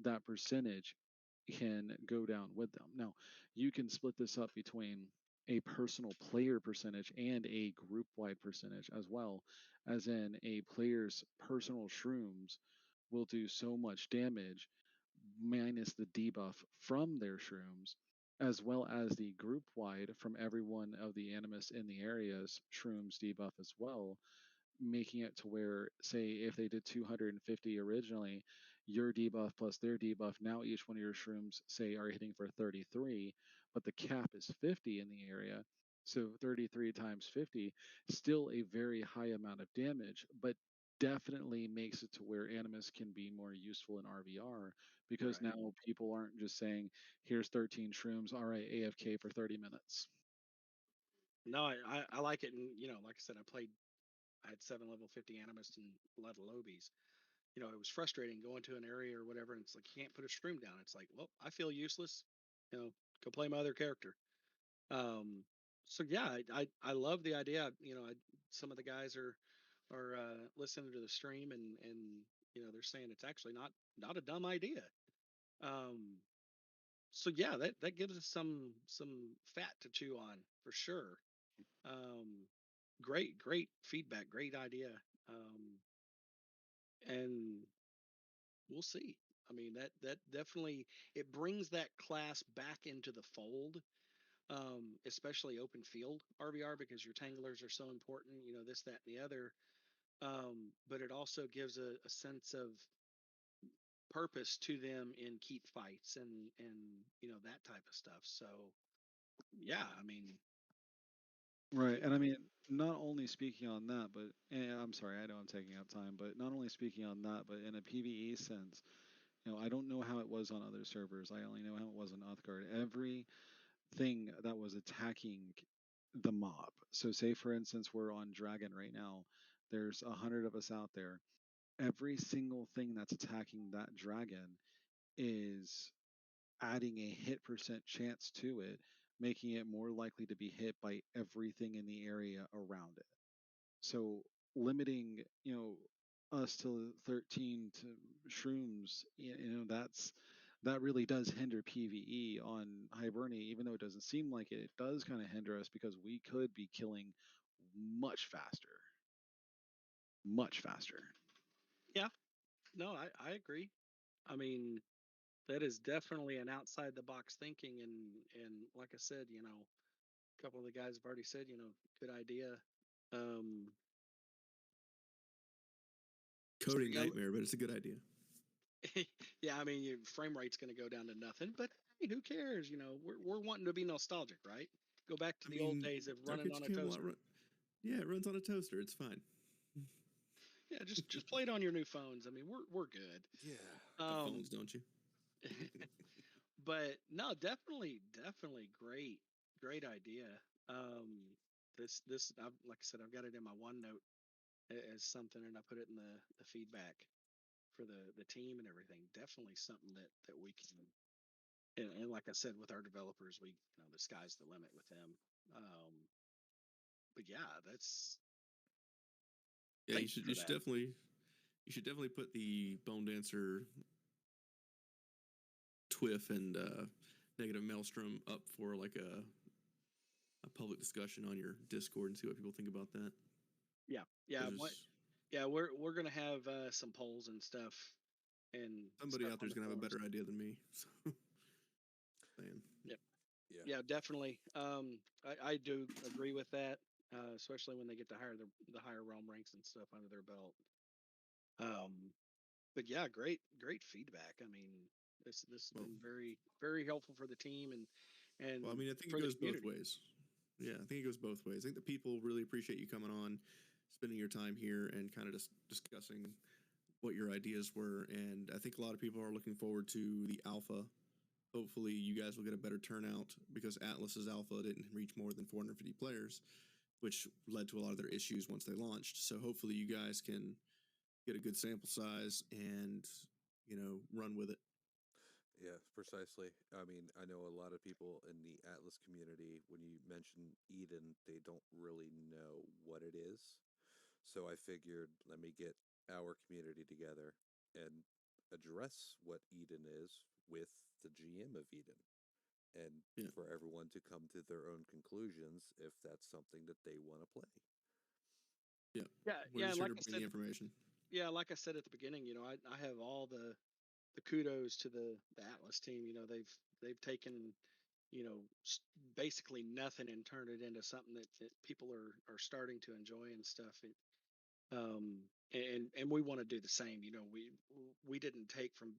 S3: that percentage can go down with them. Now, you can split this up between a personal player percentage and a group wide percentage as well, as in a player's personal shrooms will do so much damage minus the debuff from their shrooms, as well as the group wide from every one of the animus in the area's shrooms debuff as well, making it to where, say, if they did 250 originally, your debuff plus their debuff, now each one of your shrooms, say, are hitting for 33, but the cap is 50 in the area. So 33 times 50, still a very high amount of damage, but definitely makes it to where Animus can be more useful in RVR because
S2: Right.
S3: now people aren't just saying, here's 13 shrooms, all right, AFK for 30 minutes.
S2: No, I like it. And, like I said, I had 7 level 50 Animus and a lot of Lobies. It was frustrating going to an area or whatever, and it's like you can't put a stream down. It's like, well, I feel useless. Go play my other character. So yeah, I love the idea. Some of the guys are listening to the stream, and they're saying it's actually not a dumb idea. So yeah, that gives us some fat to chew on for sure. Um, great feedback, great idea. And we'll see. I mean, that definitely, it brings that class back into the fold, especially open field RVR, because your tanglers are so important. This, that, and the other. But it also gives a sense of purpose to them in keep fights and that type of stuff. So yeah, I mean,
S3: Right, and I mean, not only speaking on that, but I'm sorry, I know I'm taking up time, but not only speaking on that, but in a PVE sense, I don't know how it was on other servers. I only know how it was on Uthgard. Everything that was attacking the mob. So, say for instance, we're on Dragon right now. There's 100 of us out there. Every single thing that's attacking that dragon is adding a hit percent chance to it, making it more likely to be hit by everything in the area around it. So limiting, us to 13 to shrooms, that really does hinder PvE on Hibernia, even though it doesn't seem like it. It does kind of hinder us because we could be killing much faster, much faster.
S2: yeah, no, I agree. I mean, that is definitely an outside the box thinking, and like I said, a couple of the guys have already said, good idea. Um, so
S4: Coding
S2: yeah,
S4: nightmare, but it's a good idea.
S2: yeah, I mean, your frame rate's going to go down to nothing, but fine. Who cares? You know, we're wanting to be nostalgic, right? Go back to
S4: I
S2: the old
S4: mean,
S2: days of
S4: Dark
S2: running
S4: Age
S2: on a
S4: Camelot
S2: toaster.
S4: yeah, it runs on a toaster. It's fine.
S2: Yeah, just play it on your new phones. I mean, we're good.
S1: Yeah.
S4: Have phones, don't you?
S2: But no, definitely great idea. This like I said, I've got it in my OneNote as something, and I put it in the feedback for the team and everything. Definitely something that we can, and like I said, with our developers, the sky's the limit with them. But yeah, that's
S4: Yeah,
S2: thank you for that.
S4: you should definitely put the Bone Dancer Twiff and Negative Maelstrom up for like a public discussion on your Discord and see what people think about that.
S2: Yeah. We're gonna have some polls and stuff, and
S4: Somebody
S2: stuff
S4: out
S2: on
S4: there's
S2: the
S4: gonna have a
S2: forums.
S4: better idea than me. So, saying.
S2: Yep.
S1: Yeah.
S2: Yeah, definitely. I do agree with that, especially when they get to the higher realm ranks and stuff under their belt. But yeah, great feedback. I mean, this has
S4: Well,
S2: been very helpful for the team and
S4: well, I mean, I think it
S2: for the
S4: goes both
S2: community.
S4: ways. Yeah, I think it goes both ways. I think the people really appreciate you coming on, spending your time here, and kind of just discussing what your ideas were. And I think a lot of people are looking forward to the alpha. Hopefully, you guys will get a better turnout because Atlas's alpha didn't reach more than 450 players, which led to a lot of their issues once they launched. So hopefully, you guys can get a good sample size and run with it.
S1: Yeah, precisely. I mean, I know a lot of people in the Atlas community, when you mention Eden, they don't really know what it is. So I figured, let me get our community together and address what Eden is with the GM of Eden, and
S4: Yeah.
S1: for everyone to come to their own conclusions if that's something that they want to play.
S4: Yeah. We're
S2: Yeah,
S4: just
S2: and
S4: here to bring the information.
S2: like I said at the beginning, I have all the kudos to the Atlas team. They've taken basically nothing and turned it into something that people are starting to enjoy and stuff. Um, and we want to do the same. We didn't take from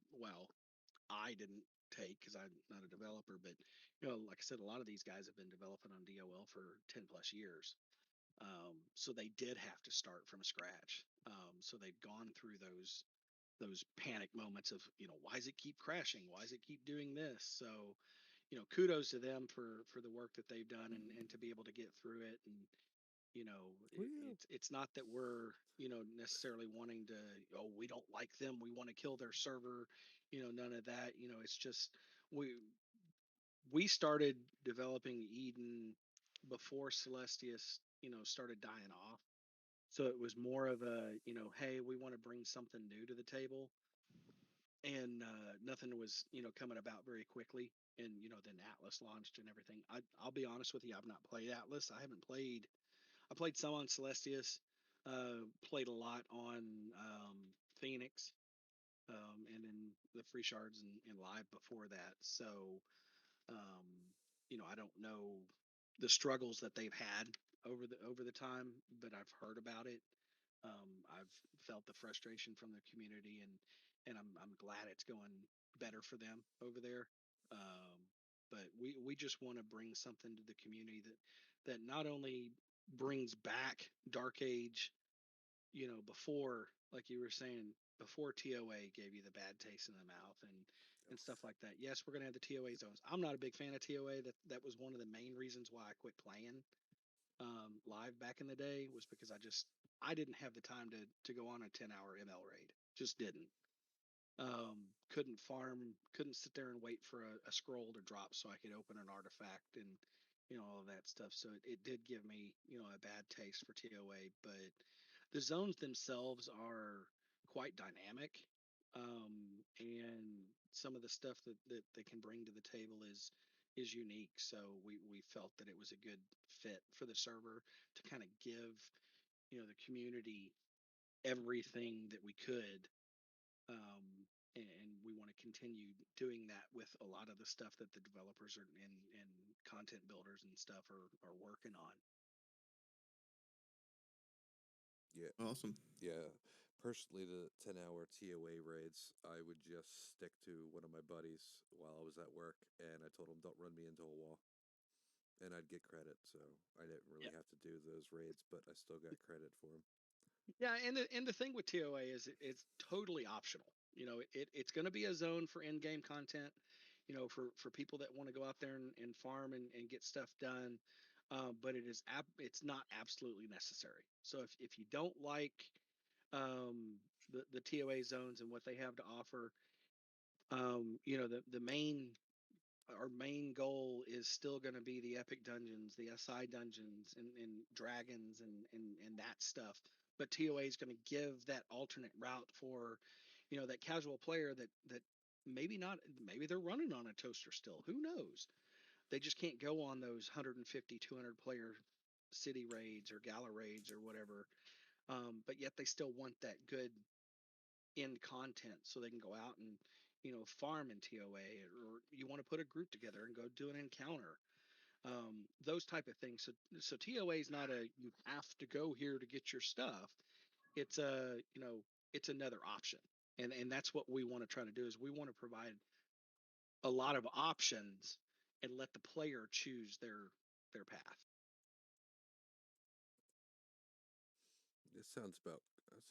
S2: I didn't take because I'm not a developer, but like I said, a lot of these guys have been developing on DOL for 10 plus years. So they did have to start from scratch. So they'd gone through those panic moments of why does it keep crashing, why does it keep doing this. So kudos to them for the work that they've done, and to be able to get through it. And
S1: Well,
S2: it's not that we're necessarily wanting to, we don't like them, we want to kill their server, none of that. It's just we started developing Eden before Celestius started dying off. So it was more of a, hey, we want to bring something new to the table, and nothing was, coming about very quickly. And then Atlas launched and everything. I'll be honest with you, I've not played Atlas. I played some on Celestius, played a lot on Phoenix, and then the free shards and live before that. So um, I don't know the struggles that they've had over the time, but I've heard about it. I've felt the frustration from the community, and I'm glad it's going better for them over there. But we just want to bring something to the community that not only brings back Dark Age, before, like you were saying, before TOA gave you the bad taste in the mouth and stuff like that. Yes, we're gonna have the TOA zones. I'm not a big fan of TOA. That was one of the main reasons why I quit playing live back in the day, was because I didn't have the time to go on a 10-hour ML raid. Just didn't. Couldn't farm, couldn't sit there and wait for a scroll to drop so I could open an artifact and all of that stuff. So it did give me a bad taste for TOA. But the zones themselves are quite dynamic, and some of the stuff that they can bring to the table is unique. So we felt that it was a good fit for the server to kind of give the community everything that we could, and we want to continue doing that with a lot of the stuff that the developers and content builders and stuff are working on.
S1: yeah,
S4: Awesome.
S1: yeah. personally, the 10-hour TOA raids, I would just stick to one of my buddies while I was at work, and I told him, don't run me into a wall. And I'd get credit, so I didn't
S2: Yeah.
S1: really have to do those raids, but I still got credit for them.
S2: Yeah, and the thing with TOA is it's totally optional. It's going to be a zone for in-game content. For people that want to go out there and farm and get stuff done. But it's not absolutely necessary. So if you don't like the TOA zones and what they have to offer, the main our main goal is still going to be the epic dungeons, the SI dungeons, and dragons and that stuff. But TOA is going to give that alternate route for, that casual player that maybe not, maybe they're running on a toaster still. Who knows? They just can't go on those 150, 200 player city raids or gala raids or whatever. But yet they still want that good end content so they can go out and farm in TOA, or you want to put a group together and go do an encounter, those type of things. So TOA is not a you have to go here to get your stuff. It's a it's another option, and that's what we want to try to do is we want to provide a lot of options and let the player choose their path.
S1: It sounds that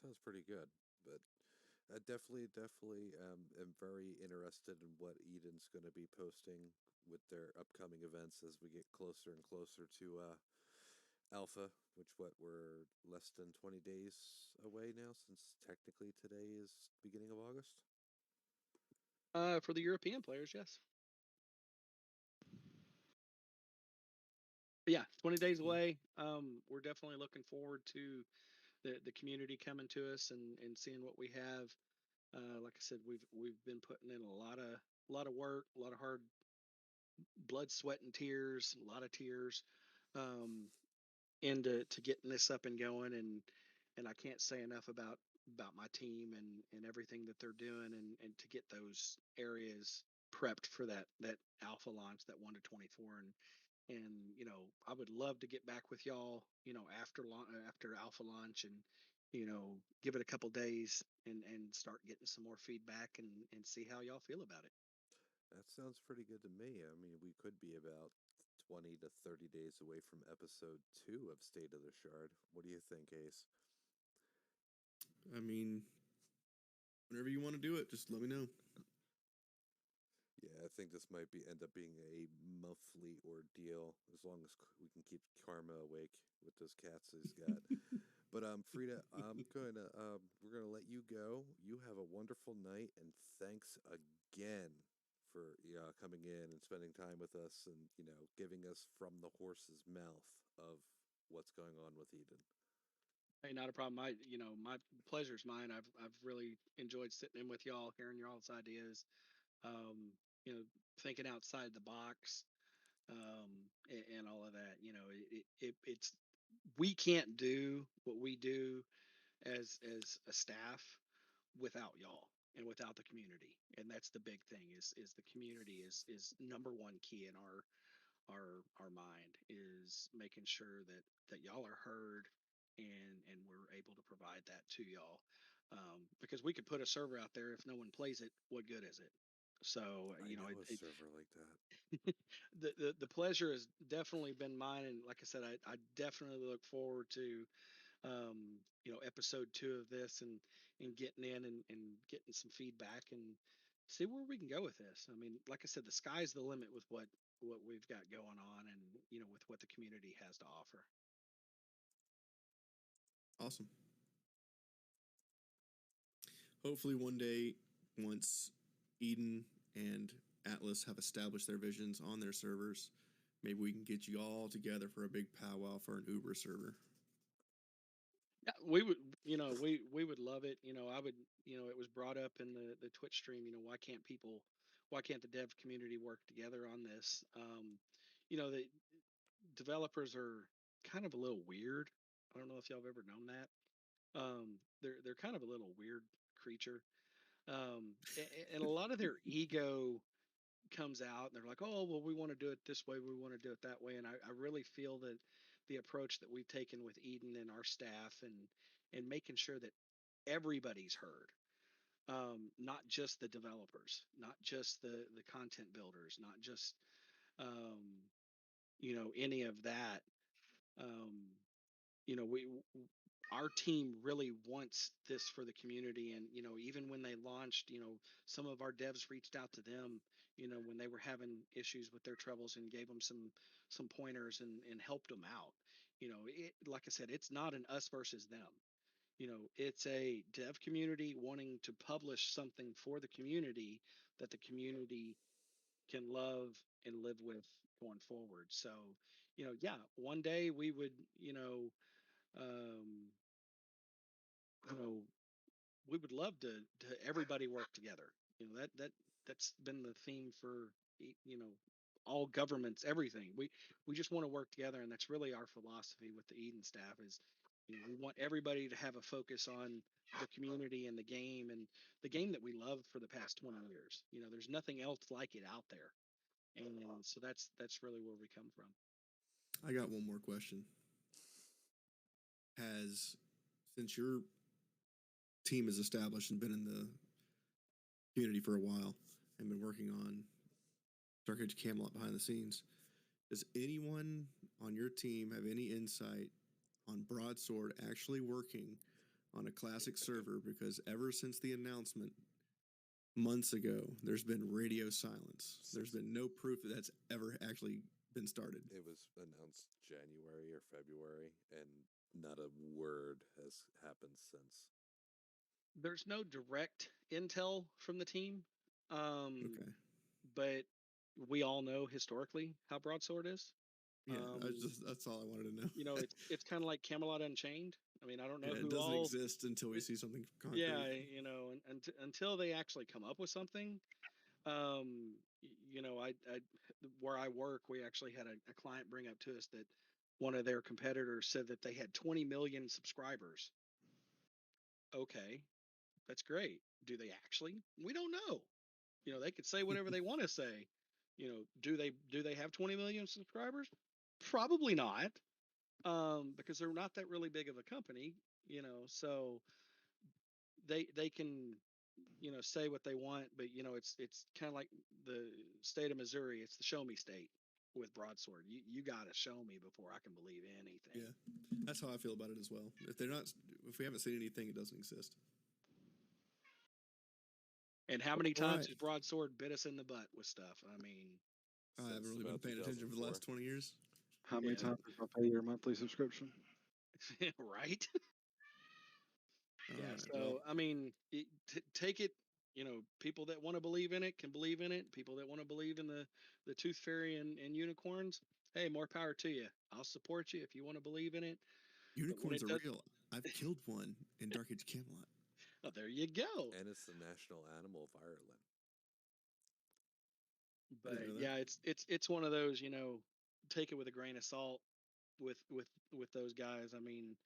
S1: sounds pretty good, but I definitely am very interested in what Eden's going to be posting with their upcoming events as we get closer and closer to Alpha, which we're less than 20 days away now, since technically today is beginning of August.
S2: For the European players, yes. But yeah, 20 days away. We're definitely looking forward to the community coming to us and seeing what we have. Like I said, we've been putting in a lot of work, a lot of hard blood, sweat, and tears, a lot of tears, um, into to getting this up and going. And I can't say enough about my team and everything that they're doing and to get those areas prepped for that alpha launch, that 1 to 24. And I would love to get back with y'all, after alpha launch, and give it a couple days and start getting some more feedback and see how y'all feel about it.
S1: That sounds pretty good to me. I mean, we could be about 20 to 30 days away from episode 2 of State of the Shard. What do you think, Ace?
S4: I mean, whenever you want to do it, just let me know.
S1: Yeah, I think this might end up being a monthly ordeal, as long as we can keep Karma awake with those cats he's got. But Frida, we're gonna let you go. You have a wonderful night, and thanks again for coming in and spending time with us, and giving us from the horse's mouth of what's going on with Eden.
S2: Hey, not a problem. My pleasure's mine. I've really enjoyed sitting in with y'all, hearing y'all's ideas, um, thinking outside the box, and all of that. It's we can't do what we do as a staff without y'all and without the community. And that's the big thing is the community is number one key in our mind, is making sure that y'all are heard and we're able to provide that to y'all. Because we could put a server out there, if no one plays it, what good is it? So
S1: I know a server like that.
S2: the pleasure has definitely been mine, and like I said, I definitely look forward to episode 2 of this, and getting in and getting some feedback and see where we can go with this. I mean, like I said, the sky's the limit with what we've got going on, and with what the community has to offer.
S4: Awesome. Hopefully, one day, once Eden and Atlas have established their visions on their servers, maybe we can get you all together for a big powwow for an Uber server.
S2: Yeah, we would, we would love it. I would, it was brought up in the Twitch stream. Why can't the dev community work together on this? The developers are kind of a little weird. I don't know if y'all have ever known that. They're kind of a little weird creature, and a lot of their ego comes out, and they're like, oh, well, we want to do it this way, we want to do it that way. And I really feel that the approach that we've taken with Eden and our staff, and making sure that everybody's heard. Not just the developers, not just the content builders, not just any of that. Um, our team really wants this for the community, and even when they launched, some of our devs reached out to them, when they were having issues with their troubles, and gave them some pointers and helped them out. Like I said, it's not an us versus them. It's a dev community wanting to publish something for the community that the community can love and live with going forward. So, yeah, one day we would, um, you know, we would love to everybody work together. That's been the theme for all governments, everything. We just want to work together, and that's really our philosophy with the Eden staff. Is we want everybody to have a focus on the community and the game that we love for the past 20 years. There's nothing else like it out there, and so that's really where we come from.
S4: I got one more question. Since your team is established and been in the community for a while and been working on Dark Age Camelot behind the scenes, does anyone on your team have any insight on Broadsword actually working on a classic server? Because ever since the announcement months ago, there's been radio silence. There's been no proof that that's ever actually been started.
S1: It was announced January or February, and not a word has happened since.
S2: There's no direct intel from the team,
S4: Okay.
S2: but we all know historically how Broadsword is.
S4: Yeah, that's all I wanted to know.
S2: It's kind of like Camelot Unchained. I mean, I don't know
S4: Yeah,
S2: who
S4: it doesn't
S2: all.
S4: exist until we see something concrete.
S2: Yeah, until they actually come up with something. I where I work, we actually had a client bring up to us that one of their competitors said that they had 20 million subscribers. Okay, that's great. Do they actually? We don't know. They could say whatever they want to say. Do they have 20 million subscribers? Probably not, because they're not that really big of a company. So they can say what they want, but it's kind of like the state of Missouri. It's the show me state with Broadsword. You got to show me before I can believe anything.
S4: Yeah, that's how I feel about it as well. If we haven't seen anything, it doesn't exist.
S2: And how many times has Broadsword bit us in the butt with stuff? I mean,
S4: I haven't really been paying attention for the last 20 years.
S3: How many times did I pay your monthly subscription?
S2: Right?
S4: Yeah.
S2: Right, so I mean, take it. People that want to believe in it can believe in it. People that want to believe in the Tooth Fairy and unicorns, hey, more power to you. I'll support you if you want to believe in it.
S4: Unicorns are real. I've killed one in Dark Age Camelot.
S2: Oh, there you go.
S1: And it's the national animal of Ireland.
S2: But yeah, it's one of those. Take it with a grain of salt with those guys. I mean,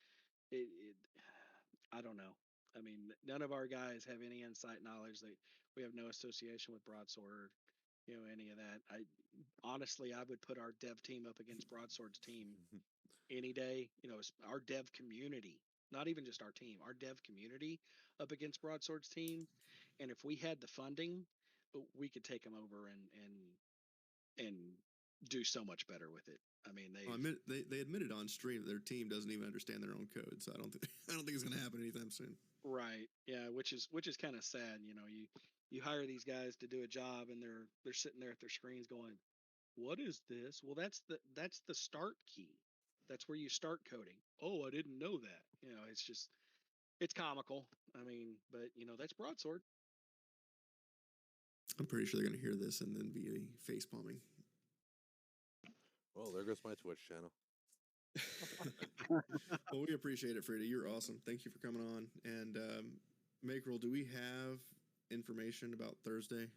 S2: I don't know. I mean, none of our guys have any insight knowledge. We have no association with Broadsword, any of that. Honestly, I would put our dev team up against Broadsword's team any day. It's our dev community, not even just our team, our dev community up against Broadsword's team. And if we had the funding, we could take them over and do so much better with it. I mean,
S4: they admitted on stream that their team doesn't even understand their own code, so I don't think it's going to happen anytime soon.
S2: Right. Yeah, which is kind of sad. You hire these guys to do a job, and they're sitting there at their screens going, "What is this?" Well, that's the start key. That's where you start coding. Oh, I didn't know that. It's comical. I mean, but that's Broadsword.
S4: I'm pretty sure they're going to hear this and then be face palming.
S1: Well, there goes my Twitch channel.
S4: Well, we appreciate it, Frida. You're awesome. Thank you for coming on. And Maykrel, do we have information about Thursday?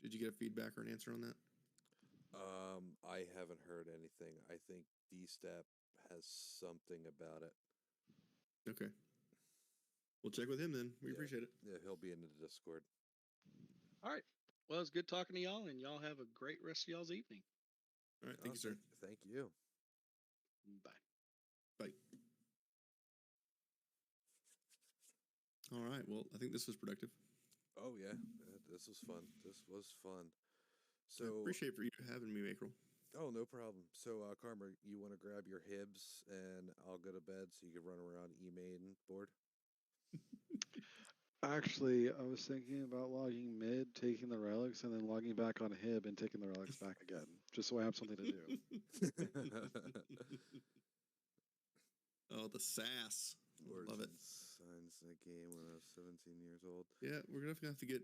S4: Did you get a feedback or an answer on that?
S1: I haven't heard anything. I think Dstap has something about it.
S4: Okay. We'll check with him then. We appreciate it.
S1: Yeah, he'll be in the Discord.
S2: All right. Well, it's good talking to y'all, and y'all have a great rest of y'all's evening.
S4: All right. Thank you, sir.
S1: Thank you.
S2: Bye.
S4: Bye. All right. Well, I think this was productive.
S1: Oh yeah, this was fun. This was fun.
S4: I
S1: So,
S4: appreciate for you having me, Maykrel.
S1: oh no problem. So, Karma, you want to grab your hibs and I'll go to bed so you can run around e-main board.
S3: Actually, I was thinking about logging mid, taking the relics, and then logging back on Hib and taking the relics back again, just so I have something to do.
S4: Oh, the sass. Love it.
S1: Origin signs the game when I was 17 years old.
S4: Yeah, we're gonna have to get